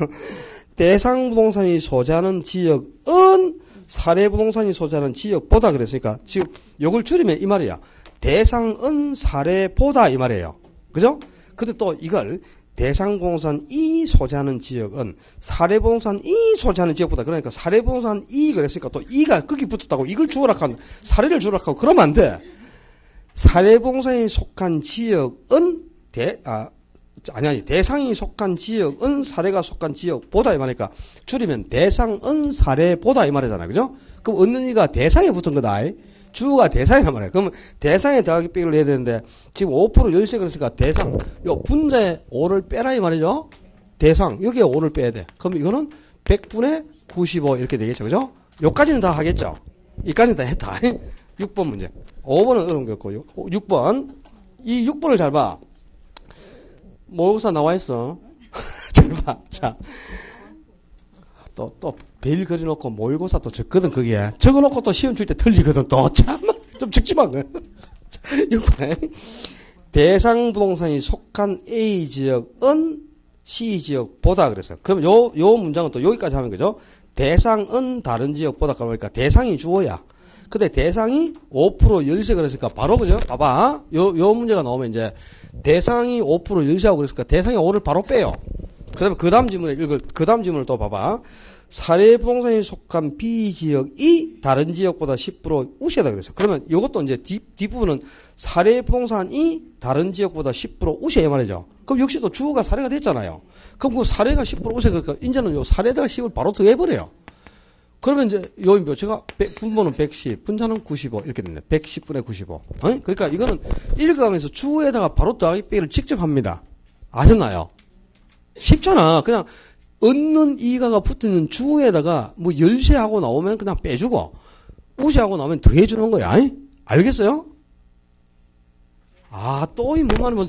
대상 부동산이 소재하는 지역은 사례 부동산이 소재하는 지역보다 그랬으니까 지금 요걸 줄이면 이 말이야. 대상은 사례보다 이 말이에요. 그죠? 근데 또 이걸 대상 부동산이 소재하는 지역은 사례 부동산이 소재하는 지역보다 그러니까 사례 부동산이 그랬으니까 또 이가 거기 붙었다고 이걸 주어라 하고 사례를 주어라 하고 그러면 안 돼. 사례 부동산이 속한 지역은 대상이 속한 지역은 사례가 속한 지역보다 이 말이니까 줄이면 대상은 사례보다 이 말이잖아. 그죠? 그럼 얻는 이가 대상에 붙은 거다. 주어가 대상이란 말이야. 그러면 대상에 더하기 빼기를 해야 되는데 지금 5% 열세 그랬으니까 대상 요 분자에 5를 빼라 이 말이죠. 대상 여기에 5를 빼야 돼. 그럼 이거는 100분의 95 이렇게 되겠죠. 그죠? 요까지는 다 하겠죠. 이까지는 다 했다. 6번 문제. 5번은 어려운 거였고 6번. 이 6번을 잘 봐. 모의고사 나와 있어. 잘 봐. 자. 또 베일 그려놓고 모의고사 또 적거든, 거기에. 적어놓고 또 시험 칠 때 틀리거든, 또. 참, 좀 적지만. 6번에. 대상 부동산이 속한 A 지역은 C 지역보다 그랬어요. 그럼 요 문장은 또 여기까지 하면 그죠? 대상은 다른 지역보다 그러니까 대상이 주어야. 근데 대상이 5% 열세 그랬으니까 바로 그죠? 봐봐. 요 문제가 나오면 이제 대상이 5% 열세하고 그랬으니까 대상이 5를 바로 빼요. 그다음에 그 다음 질문을 또 봐봐. 사례 부동산이 속한 B 지역이 다른 지역보다 10% 우세하다 그랬어요. 그러면 이것도 이제 뒷부분은 사례 부동산이 다른 지역보다 10% 우세 말이죠. 그럼 역시 또 주어가 사례가 됐잖아요. 그럼 그 사례가 10% 우세 그러니까 이제는 요 사례에다가 10을 바로 더해버려요. 그러면 이제 요 묘체가 분모는 110, 분자는 95 이렇게 됐네. 110분의 95. 그러니까 이거는 읽어가면서 주어에다가 바로 더하기 빼기를 직접 합니다. 아셨나요? 쉽잖아. 그냥 얻는 이가가 붙는 주어에다가 뭐 열세하고 나오면 그냥 빼주고 우세하고 나오면 더해주는 거야. 알겠어요? 아, 또 이 뭐만 하면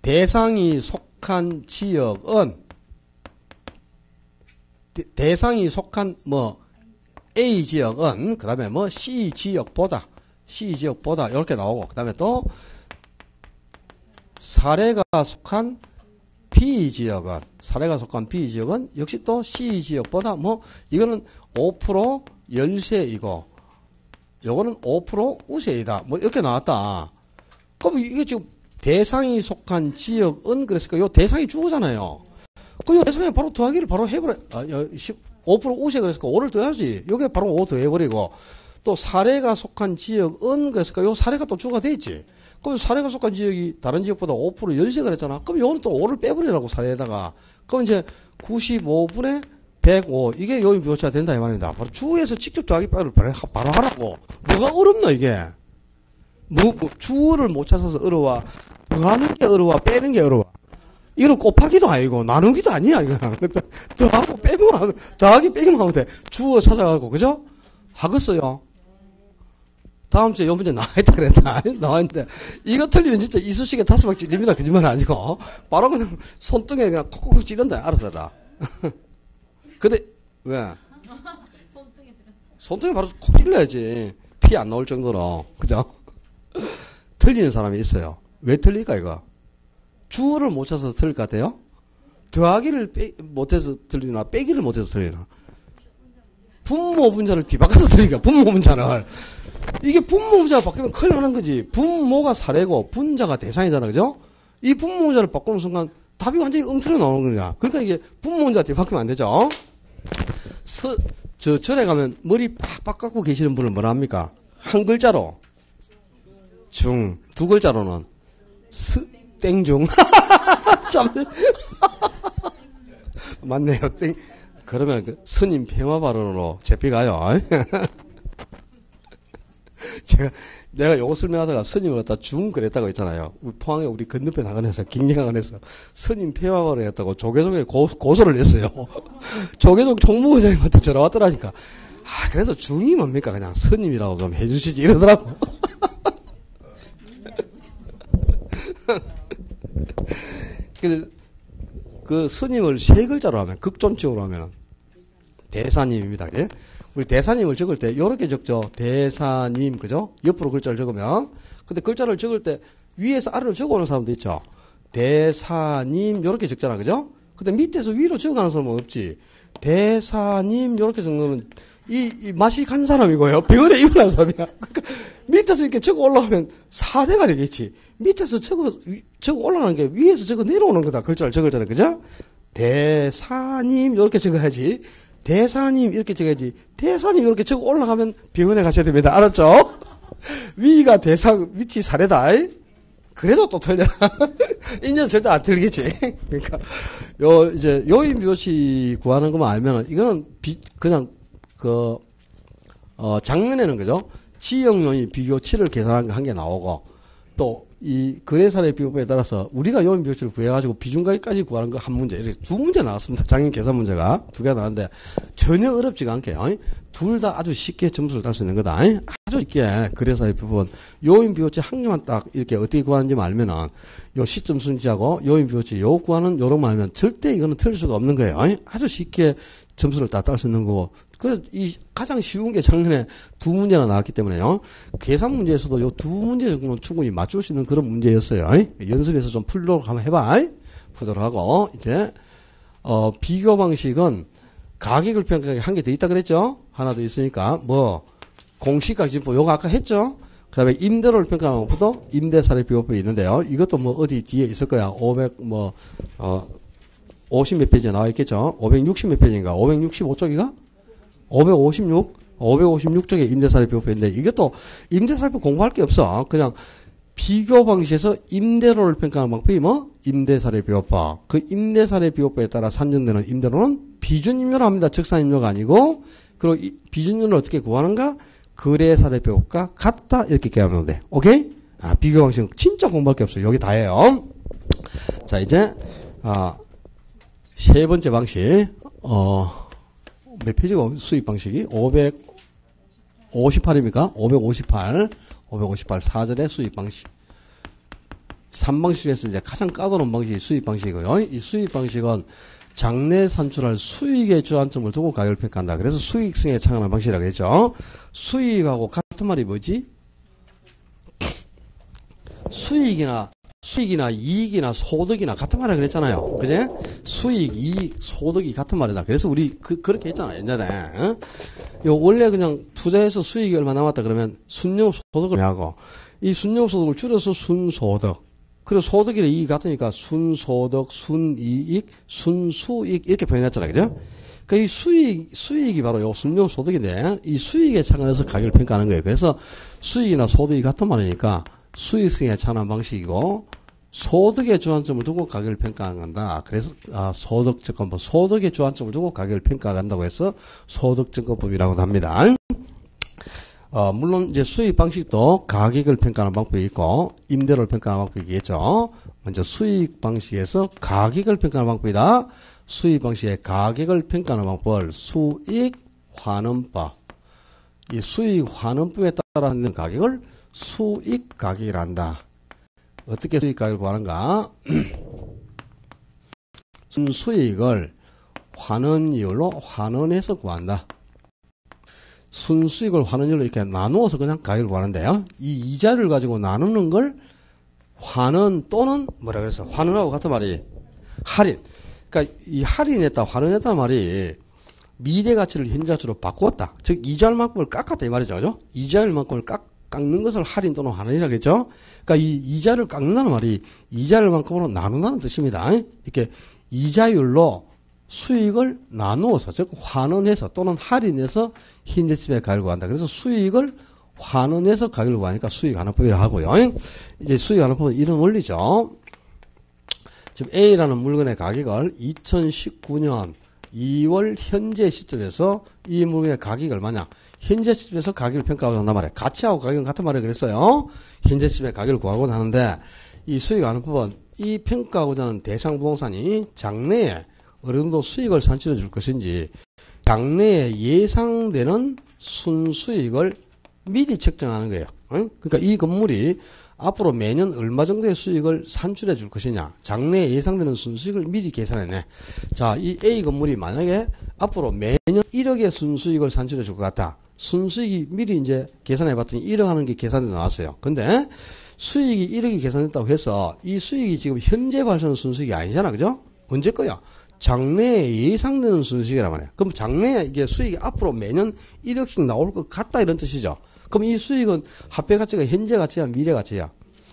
대상이 속한 지역은 대상이 속한 뭐 A 지역은 그다음에 뭐 C 지역보다 이렇게 나오고 그다음에 또 사례가 속한 B 지역은 역시 또 C 지역보다 뭐 이거는 5% 열세이고 요거는 5% 우세이다. 뭐 이렇게 나왔다. 그럼 이게 지금 대상이 속한 지역은 그랬으니까 요 대상이 주어잖아요. 그 대상에 바로 더하기를 바로 해버려. 5% 우세 그랬으니까 5를 더해야지. 요게 바로 5 더해버리고 또 사례가 속한 지역은 그랬으니까 요 사례가 또 주어가 돼 있지. 그럼 사례가 속한 지역이 다른 지역보다 5% 열세 그랬잖아. 그럼 요거는 또 5를 빼버리라고 사례에다가. 그럼 이제 95분의 105 이게 요 묘체가 된다 이 말입니다. 바로 주어에서 직접 더하기 빼기를 바로 하라고. 뭐가 어렵나 이게. 주어를 못 찾아서 어려워. 더하는 게 어려워. 빼는 게 어려워. 이건 곱하기도 아니고 나누기도 아니야 이거. 더하고 빼기만 하면 더하기 빼기만 하면 돼. 주어 찾아가고 그죠? 하겠어요. 다음 주에 요 문제 나와있다 그랬다. 나와있는데 이거 틀리면 진짜 이쑤시개 5박 찔립니다. 거짓말 아니고 바로 그냥 손등에 그냥 콕콕 찌른다. 알아서 해라. 근데 왜? 손등에 바로 콕 찔러야지. 피 안 나올 정도로. 그죠? 틀리는 사람이 있어요. 왜 틀릴까 이거? 주어를 못 찾아서 틀릴 것 같아요? 더하기를 못해서 틀리나 빼기를 못해서 틀리나? 분모 분자를 뒤바꿔서 틀리니까 분모 분자를. 이게 분모 분자가 바뀌면 큰일 나는 거지. 분모가 사례고 분자가 대상이잖아. 그죠? 이 분모 분자를 바꾸는 순간 답이 완전히 엉터리 나오는 거야. 그러니까 이게 분모 분자가 뒤바뀌면 안 되죠? 절에 가면 머리 팍팍 깎고 계시는 분을 뭐라 합니까? 한 글자로 중, 두 글자로는 땡중. 참. 맞네요. 땡. 그러면 그 스님 폐마 발언으로 잡혀가요. 내가 요거 설명하다가 스님을 갖다 중 그랬다고 했잖아요. 포항에 우리 건너편 학원에서, 김경학원에서 스님 폐마 발언 했다고 조계종에 고소를 했어요. 조계종 총무부장님한테 전화 왔더라니까. 아, 그래서 중이 뭡니까? 그냥 스님이라고 좀 해주시지 이러더라고. 그 스님을 세 글자로 하면, 극존칭으로 하면 대사님입니다. 예? 우리 대사님을 적을 때 요렇게 적죠. 대사님, 그죠? 옆으로 글자를 적으면. 근데 글자를 적을 때 위에서 아래로 적어오는 사람도 있죠. 대사님 요렇게 적잖아. 그죠? 근데 밑에서 위로 적어가는 사람은 없지. 대사님 요렇게 적는 이 맛이 간 사람이고요. 병원에 입원한 사람이야. 그러니까 밑에서 이렇게 적어 올라가면 4대가 되겠지. 밑에서 적어 올라가는 게 위에서 적어 내려오는 거다. 글자를 적을 때는. 그죠? 대사님 이렇게 적어야지. 대사님 이렇게 적어야지. 대사님 이렇게 적어 올라가면 병원에 가셔야 됩니다. 알았죠? 위가 대상, 밑이 사례다. 그래도 또 틀려. 인연 절대 안 틀리겠지. 그러니까 이제 요인 묘시 구하는 것만 알면은 이거는 그냥 작년에는 그죠? 지역요인 비교치를 계산한 게 나오고 또 이 거래사례 비교법에 따라서 우리가 요인 비교치를 구해가지고 비중가격까지 구하는 거 한 문제, 이렇게 두 문제 나왔습니다. 작년 계산 문제가 두 개 나왔는데 전혀 어렵지가 않게 둘 다 아주 쉽게 점수를 딸 수 있는 거다. 아주 쉽게 거래사례 비교법은 요인 비교치 한 개만 딱 이렇게 어떻게 구하는지 알면은 요 시점 순지하고 요인 비교치 요 구하는 요런만 알면 절대 이거는 틀릴 수가 없는 거예요. 아주 쉽게 점수를 딱 딸 수 있는 거고. 이 가장 쉬운 게 작년에 두 문제나 나왔기 때문에요. 계산 문제에서도 요 두 문제 정도는 충분히 맞출 수 있는 그런 문제였어요. 연습해서 좀 풀도록 한번 해봐. 풀도록 하고, 이제, 비교 방식은 가격을 평가하기 한 개 더 있다 그랬죠? 하나 더 있으니까, 공시가격진법 요거 아까 했죠? 그 다음에 임대료를 평가하는 것도 임대사례 비교법이 있는데요. 이것도 어디 뒤에 있을 거야. 50 몇 페이지에 나와 있겠죠? 560 몇 페이지인가? 565쪽이가? 556쪽에 임대사례 비교법인데 이것도 임대사례법 공부할 게 없어. 그냥 비교 방식에서 임대료를 평가하는 방법이 임대사례 비교법. 그 임대사례 비교법에 따라 산정되는 임대료는 비준임료로 합니다. 적산임료가 아니고. 그리고 이 비준임료를 어떻게 구하는가? 거래사례 비교법과 같다. 이렇게 기억하면 돼. 오케이? 비교 방식은 진짜 공부할 게 없어요. 여기 다예요. 자, 이제 세 번째 방식. 몇 페이지가 수입 방식이? 558입니까? 558 4절의 수입 방식. 3방식 중에서 이제 가장 까다로운 방식이 수입 방식이고요. 이 수입 방식은 장래 산출할 수익의 주안점을 두고 가격을 평가한다. 그래서 수익성에 착안한 방식이라고 했죠. 수익하고 같은 말이 뭐지? 수익이나 이익이나 소득이나 같은 말이라 그랬잖아요. 그제? 수익, 이익, 소득이 같은 말이다. 그래서 우리 그렇게 했잖아요. 옛날에. 원래 그냥 투자해서 수익이 얼마 남았다 그러면 순영소득을 하고 이 순영소득을 줄여서 순소득. 그리고 소득이랑 이익이 같으니까 순소득, 순이익, 순수익 이렇게 표현했잖아요. 그죠? 그러니까 이 수익이 바로 요 순영소득인데 이 수익에 착안해서 가격을 평가하는 거예요. 그래서 수익이나 소득이 같은 말이니까 수익성에 찬한 방식이고 소득의 주안점을 두고 가격을 평가한다. 그래서 소득증권법 소득의 주안점을 두고 가격을 평가한다고 해서 소득증권법이라고 합니다. 물론 이제 수익 방식도 가격을 평가하는 방법이 있고 임대료를 평가하는 방법이 있겠죠. 먼저 수익 방식에서 가격을 평가하는 방법이다. 수익 방식의 가격을 평가하는 방법을 수익 환원법. 이 수익 환원법에 따라 하는 가격을 수익 가격이라 한다. 어떻게 수익 가격을 구하는가? 순수익을 환원이율로 환원해서 구한다. 순수익을 환원율로 이렇게 나누어서 그냥 가격을 구하는데요. 이 이자를 가지고 나누는 걸 환원 또는 뭐라 그래서 환원하고 같은 말이 할인. 그러니까 이 할인했다, 환원했다는 말이 미래 가치를 현재 가치로 바꾸었다. 즉 이자율만큼을 깎았다 이 말이죠. 그죠? 이자율만큼을 깎는 것을 할인 또는 환원이라고 했죠. 그러니까 이 이자를 깎는다는 말이 이자율만큼으로 나눈다는 뜻입니다. 이렇게 이자율로 수익을 나누어서 즉 환원해서 또는 할인해서 현재집에 가격을 구한다. 그래서 수익을 환원해서 가격을 구하니까 수익 환원법이라고 하고요. 이제 수익 환원법은 이런 원리죠. 지금 A라는 물건의 가격을 2019년 2월 현재 시점에서 이 물건의 가격이 얼마냐? 현재 시점에서 가격을 평가하고자 한단 말이에요. 가치하고 가격은 같은 말이에요. 그랬어요. 현재 시점에 가격을 구하고자 하는데 이 수익 환원법은 이 평가하고자 하는 대상 부동산이 장래에 어느 정도 수익을 산출해 줄 것인지 장래에 예상되는 순수익을 미리 책정하는 거예요. 그러니까 이 건물이 앞으로 매년 얼마 정도의 수익을 산출해 줄 것이냐. 장래에 예상되는 순수익을 미리 계산해내. 자, 이 A 건물이 만약에 앞으로 매년 1억의 순수익을 산출해 줄 것 같다. 순수익이 미리 이제 계산해 봤더니 1억 하는 게 계산돼 나왔어요. 근데 수익이 1억이 계산됐다고 해서 이 수익이 지금 현재 발생하는 순수익이 아니잖아. 그죠? 언제 거야? 장래에 예상되는 순수익이란 말이야. 그럼 장래에 이게 수익이 앞으로 매년 1억씩 나올 것 같다 이런 뜻이죠. 그럼 이 수익은 화폐 가치가 현재 가치야, 미래 가치야?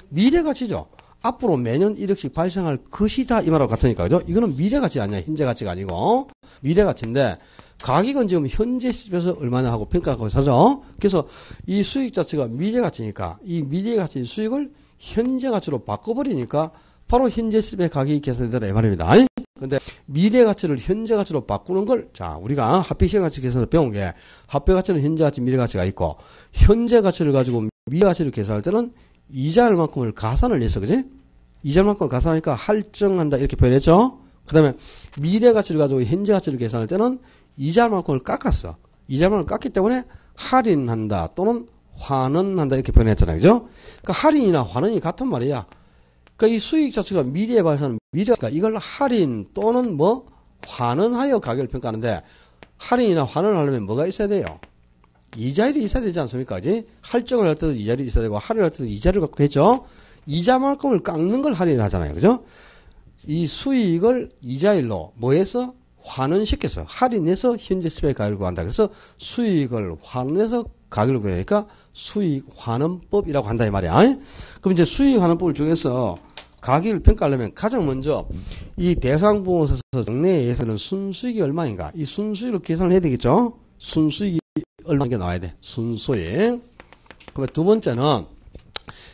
미래 가치죠. 앞으로 매년 1억씩 발생할 것이다 이 말하고 같으니까 그죠? 이거는 미래 가치 아니야. 현재 가치가 아니고 미래 가치인데 가격은 지금 현재 시점에서 얼마냐 하고 평가하고 있어서 그래서 이 수익 자체가 미래 가치니까 이 미래 가치 수익을 현재 가치로 바꿔버리니까 바로 현재 시점의 가격이 계산되더라 이 말입니다. 근데 미래 가치를 현재 가치로 바꾸는 걸, 자, 우리가 화폐 시장 가치 계산을 배운 게, 화폐 가치는 현재 가치, 미래 가치가 있고, 현재 가치를 가지고 미래 가치를 계산할 때는 이자율만큼을 가산을 했어. 그지? 이자율만큼을 가산하니까 할증한다. 이렇게 표현했죠? 그 다음에 미래 가치를 가지고 현재 가치를 계산할 때는 이자율만큼을 깎았어. 이자율만큼을 깎기 때문에 할인한다. 또는 환원한다. 이렇게 표현했잖아요. 그죠? 그러니까 할인이나 환원이 같은 말이야. 그러니까 이 수익 자체가 미래에 발생하는 미래가 이걸 할인 또는 뭐 환원하여 가격을 평가하는데 할인이나 환원을 하려면 뭐가 있어야 돼요? 이자율이 있어야 되지 않습니까? 그지? 할증을 할 때도 이자율이 있어야 되고 할인을 할 때도 이자율을 갖고 했죠? 이자만큼을 깎는 걸 할인을 하잖아요. 그죠? 이 수익을 이자율로 뭐해서 환원시켜서 할인해서 현재 수익 가격을 구한다. 그래서 수익을 환원해서 가격을 구하니까 수익 환원법이라고 한다 이 말이야. 그럼 이제 수익 환원법을 중에서 가격을 평가하려면 가장 먼저 이 대상보험에서 장래에서는 순수익이 얼마인가? 이 순수익을 계산을 해야 되겠죠? 순수익이 얼마인가 나와야 돼. 순수익. 그러면 두 번째는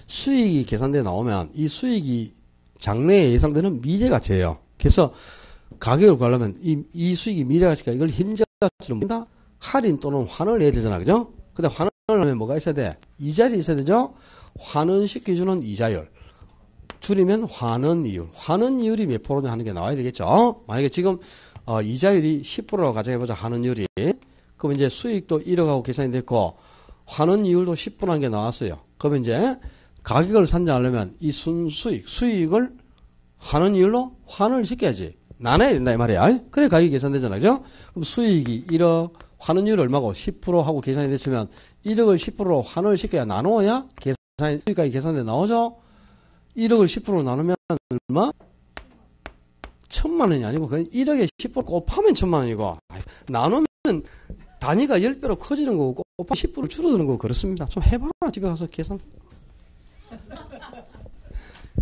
수익이 계산돼 나오면 이 수익이 장래에 예상되는 미래가치예요. 그래서 가격을 구하려면 이 수익이 미래가치가 이걸 현재 가치로 본다? 할인 또는 환원을 해야 되잖아. 그죠? 근데 환원을 하면 뭐가 있어야 돼? 이자율이 있어야 되죠? 환원시켜주는 이자율. 줄이면 환원이율. 환원이율이 몇 프로냐 하는 게 나와야 되겠죠? 만약에 지금 이자율이 10%라고 가정해보자. 환원이율이. 그럼 이제 수익도 1억하고 계산이 됐고 환원이율도 10%라는 게 나왔어요. 그러면 이제 가격을 산정하려면 이 순수익, 수익을 환원이율로 환원을 시켜야지. 나눠야 된다 이 말이야. 그래 가격이 계산되잖아. 그죠? 그럼 수익이 1억, 환원이율 얼마고 10% 하고 계산이 됐으면 1억을 10%로 환원을 시켜야 나누어야 수익가격이 계산돼 나오죠? 1억을 10%로 나누면 얼마? 1,000만 원이 아니고 그냥 1억에 10% 곱하면 1,000만 원이고 나누면 단위가 10배로 커지는 거고 곱하면 10% 줄어드는 거고 그렇습니다. 좀 해봐라 집에 가서 계산.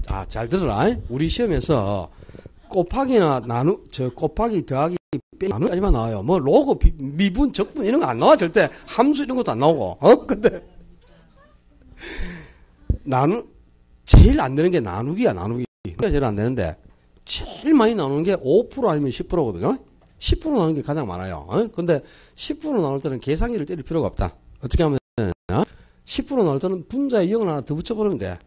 아, 잘 들어라. 우리 시험에서 곱하기나 곱하기 더하기 나누기만 나와요. 뭐 로고 미분 적분 이런 거 안 나와 절대. 함수 이런 것도 안 나오고. 근데 제일 안 되는 게 나누기야. 나누기. 제일 안 되는데 제일 많이 나누는 게 5% 아니면 10%거든요. 10% 나누는 게 가장 많아요. 근데 10% 나눌 때는 계산기를 때릴 필요가 없다. 어떻게 하면 되냐? 10% 나눌 때는 분자에 0을 하나 더 붙여버리면 돼.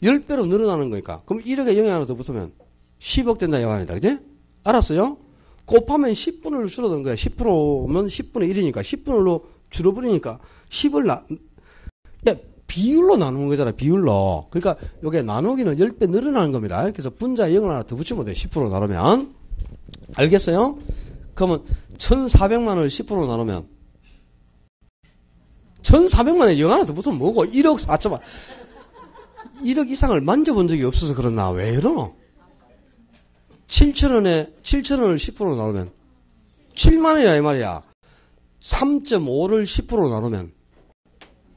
10배로 늘어나는 거니까. 그럼 1억에 0이 하나 더 붙으면 10억 된다 이 말이다. 그지? 알았어요? 곱하면 10분을 줄어드는 거야. 10%면 10분의 1이니까 10분으로 줄어버리니까 10을 비율로 나누는 거잖아. 비율로. 그러니까 이게 나누기는 10배 늘어나는 겁니다. 그래서 분자에 0을 하나 더 붙이면 돼. 10% 나누면. 알겠어요? 그러면 1,400만 원을 10% 나누면 1,400만원에 0 하나 더 붙으면 뭐고? 1억 4천만 1억 이상을 만져본 적이 없어서 그러나 왜 이러노? 7,000원을 10% 나누면 7만원이야 이 말이야. 3.5를 10% 나누면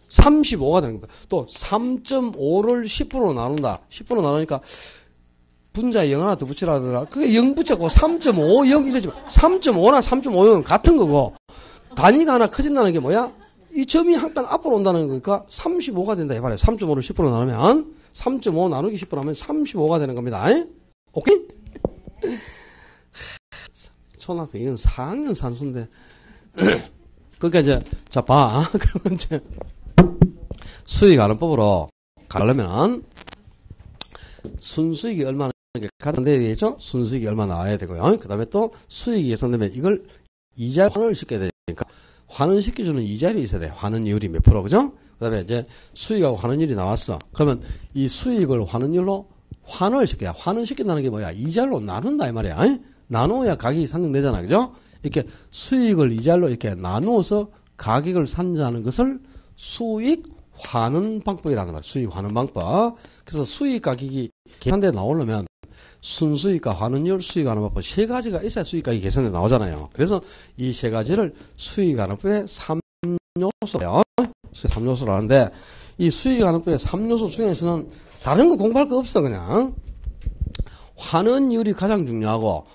35가 되는 겁니다. 또 3.5를 10% 나눈다. 10% 나누니까 분자에 0 하나 더 붙이라 하더라. 그게 0 붙였고 3.5, 0 이러지만 3.5나 3.5는 같은 거고 단위가 하나 커진다는 게 뭐야? 이 점이 한 칸 앞으로 온다는 거니까 35가 된다. 해봐요. 3.5를 10% 나누면 3.5 나누기 10% 하면 35가 되는 겁니다. 오케이? 초등학교 이건 4학년 산수인데 그러니까 이제 자 봐. 그러면 이제 수익 환원법으로 가려면 순수익이 얼마나 가장 되겠죠? 순수익이 얼마 나와야 되고요. 그 다음에 또 수익이 예상되면 이걸 이자 환원을 시켜야 되니까 환원시켜주는 이자율이 있어야 돼. 환원율이 몇 프로, 그죠? 그 다음에 이제 수익하고 환원율이 나왔어. 그러면 이 수익을 환원율로 환원을 시켜야. 환원시킨다는 게 뭐야? 이자율로 나눈다, 이 말이야. 나누어야 가격이 산정되잖아, 그죠? 이렇게 수익을 이자율로 이렇게 나누어서 가격을 산정하는 것을 수익 환원 방법이라는 거야. 수익 환원 방법. 그래서 수익 가격이 계산돼 나오려면 순수익과 환원율, 수익 환원법은 세 가지가 있어야 수익 가격이 계산돼 나오잖아요. 그래서 이 세 가지를 수익 환원법의 3요소예요. 3요소를 하는데 이 수익 환원법의 3요소 중에서는 다른 거 공부할 거 없어 그냥. 환원율이 가장 중요하고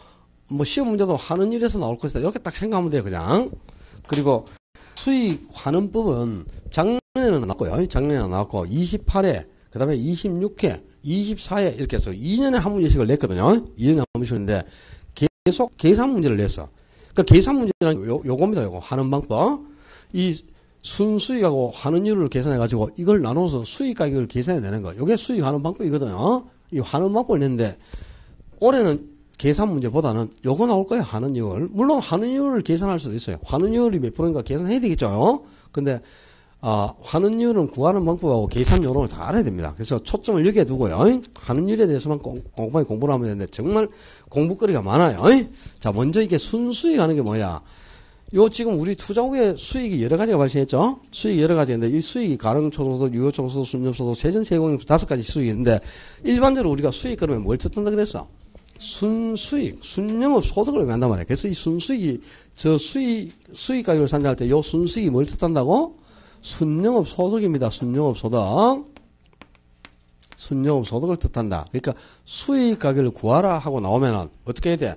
뭐 시험 문제도 환원율에서 나올 것이다. 이렇게 딱 생각하면 돼요 그냥. 그리고 수익 환원법은 작년에는 나왔고요. 작년에는 나왔고 28회, 그 다음에 26회, 24회 이렇게 해서 2년에 한 문제씩을 냈거든요. 2년에 한 문제씩 냈는데 계속 계산 문제를 냈어. 그러니까 계산 문제는 요겁니다. 요거 환원 방법. 이 순수익하고 환원율을 계산해가지고 이걸 나눠서 수익 가격을 계산해내는 거. 이게 수익하는 방법이거든요. 이 환원 방법을 냈는데 올해는 계산 문제보다는 요거 나올 거예요. 환원율. 물론 환원율을 계산할 수도 있어요. 환원율이 몇 프로인가 계산해야 되겠죠. 근데 환원율은 구하는 방법하고 계산 요령을 다 알아야 됩니다. 그래서 초점을 여기에 두고요. 환원율에 대해서만 꼼꼼하게 공부를 하면 되는데 정말 공부거리가 많아요. 자, 먼저 이게 순수익 하는 게 뭐야? 요 지금 우리 투자 후에 수익이 여러 가지가 발생했죠? 수익이 여러 가지인데 이 수익이 가능총소득, 유효총소득, 순접소득, 세전세공인 5가지 수익이 있는데 일반적으로 우리가 수익 그러면 뭘 뜻한다 그랬어? 순수익, 순영업 소득을 의미한단 말이에요. 그래서 이 순수익이 저 수익 가격을 산정할 때 요 순수익이 뭘 뜻한다고? 순영업 소득입니다. 순영업 소득. 순영업 소득을 뜻한다. 그러니까 수익 가격을 구하라 하고 나오면은 어떻게 해야 돼?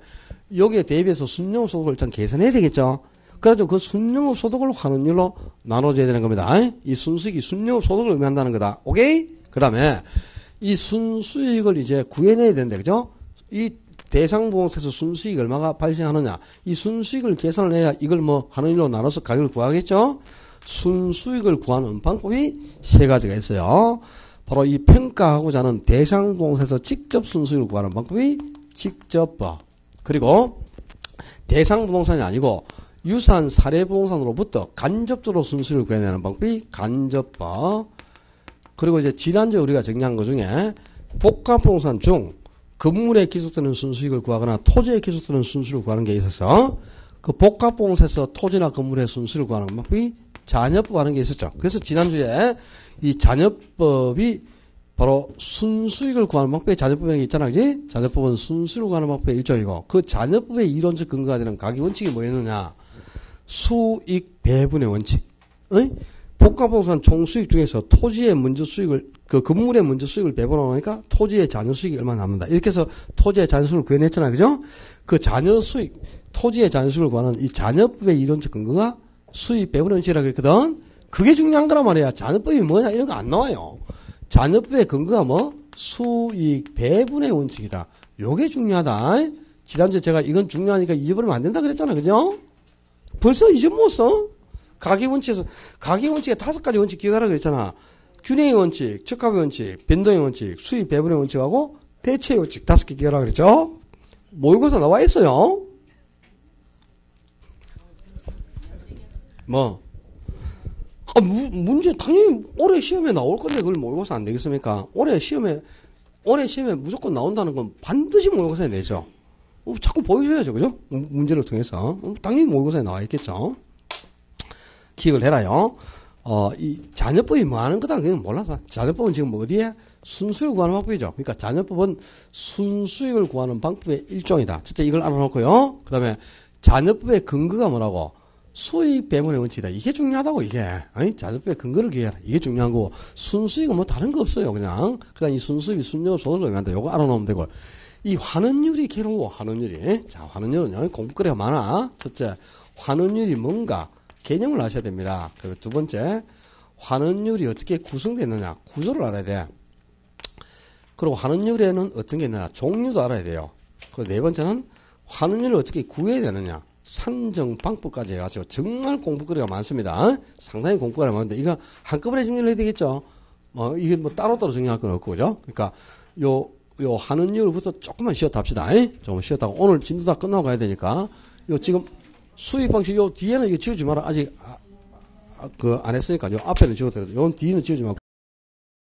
여기에 대비해서 순영업 소득을 일단 계산해야 되겠죠? 그래가지고 그 순영업 소득을 환원율로 나눠줘야 되는 겁니다. 이 순수익이 순영업 소득을 의미한다는 거다. 오케이? 그 다음에 이 순수익을 이제 구해내야 되는데, 그죠? 이 대상보험에서 순수익이 얼마가 발생하느냐. 이 순수익을 계산을 해야 이걸 뭐 환원율로 나눠서 가격을 구하겠죠? 순수익을 구하는 방법이 세 가지가 있어요. 바로 이 평가하고자 하는 대상보험에서 직접 순수익을 구하는 방법이 직접법. 그리고 대상부동산이 아니고 유산 사례부동산으로부터 간접적으로 순수익을 구해내는 방법이 간접법. 그리고 이제 지난주에 우리가 정리한 것 중에 복합부동산 중 건물에 기속되는 순수익을 구하거나 토지에 기속되는 순수익을 구하는 게 있어서 그 복합부동산에서 토지나 건물의 순수익을 구하는 방법이 잔여법 하는 게 있었죠. 그래서 지난주에 이 잔여법이 바로 순수익을 구하는 방법에 잔여법이 있잖아, 그지? 잔여법은 순수익을 구하는 방법의 일종이고, 그 잔여법의 이론적 근거가 되는 가격 원칙이 뭐였느냐? 수익 배분의 원칙. 복합부동산 총수익 중에서 토지의 먼저 수익을, 그 건물의 먼저 수익을 배분하니까 토지의 잔여 수익이 얼마 남는다. 이렇게 해서 토지의 잔여 수익을 구해냈잖아, 그죠? 그 잔여 수익, 토지의 잔여 수익을 구하는 이 잔여법의 이론적 근거가 수익 배분의 원칙이라고 했거든? 그게 중요한 거란 말이야. 잔여법이 뭐냐? 이런 거 안 나와요. 잔여법의 근거가 뭐? 수익 배분의 원칙이다. 요게 중요하다. 지난주에 제가 이건 중요하니까 잊어버리면 안 된다 그랬잖아. 그죠? 벌써 잊어먹었어? 가계원칙에서, 가계원칙에 5가지 원칙 기억하라 그랬잖아. 균형의 원칙, 적합의 원칙, 변동의 원칙, 수익 배분의 원칙하고 대체의 원칙 5개 기억하라 그랬죠? 모의고사 나와 있어요. 뭐? 문제 당연히 올해 시험에 나올 건데 그걸 모의고사 안 되겠습니까? 올해 시험에 무조건 나온다는 건 반드시 모의고사에 내죠. 자꾸 보여줘야죠, 그죠? 문제를 통해서. 당연히 모의고사에 나와 있겠죠. 기억을 해라요. 이 잔여법이 뭐 하는 거다, 그건 몰라서. 잔여법은 지금 어디에? 순수익을 구하는 방법이죠. 그러니까 잔여법은 순수익을 구하는 방법의 일종이다. 첫째 이걸 알아놓고요. 그 다음에 잔여법의 근거가 뭐라고? 수익 배분의 원칙이다. 이게 중요하다고, 이게. 잔여법의 근거를 기억해라. 이게 중요한 거고, 순수익은 뭐 다른 거 없어요, 그냥. 그냥 이 순수익이 순영업 소득을 의미한다. 요거 알아놓으면 되고. 이 환원율이 괴로워, 환원율이. 자, 환원율은요, 공부거리가 많아. 첫째, 환원율이 뭔가 개념을 아셔야 됩니다. 그리고 두 번째, 환원율이 어떻게 구성되느냐. 구조를 알아야 돼. 그리고 환원율에는 어떤 게 있느냐. 종류도 알아야 돼요. 그리고 네 번째는 환원율을 어떻게 구해야 되느냐. 산정 방법까지 해가지고 정말 공부거리가 많습니다. 상당히 공부거리가 많은데 이거 한꺼번에 정리를 해야 되겠죠. 이게 뭐 따로따로 정리할 건 없고, 그죠? 그러니까 요 환원율부터 조금만 쉬었다 합시다. 조금 쉬었다가 오늘 진도 다 끝나고 가야 되니까 요 지금 수익 방식 요 뒤에는 이거 지우지 마라. 아직 그 안 했으니까 요 앞에는 지워도 요 뒤는 지우지 말고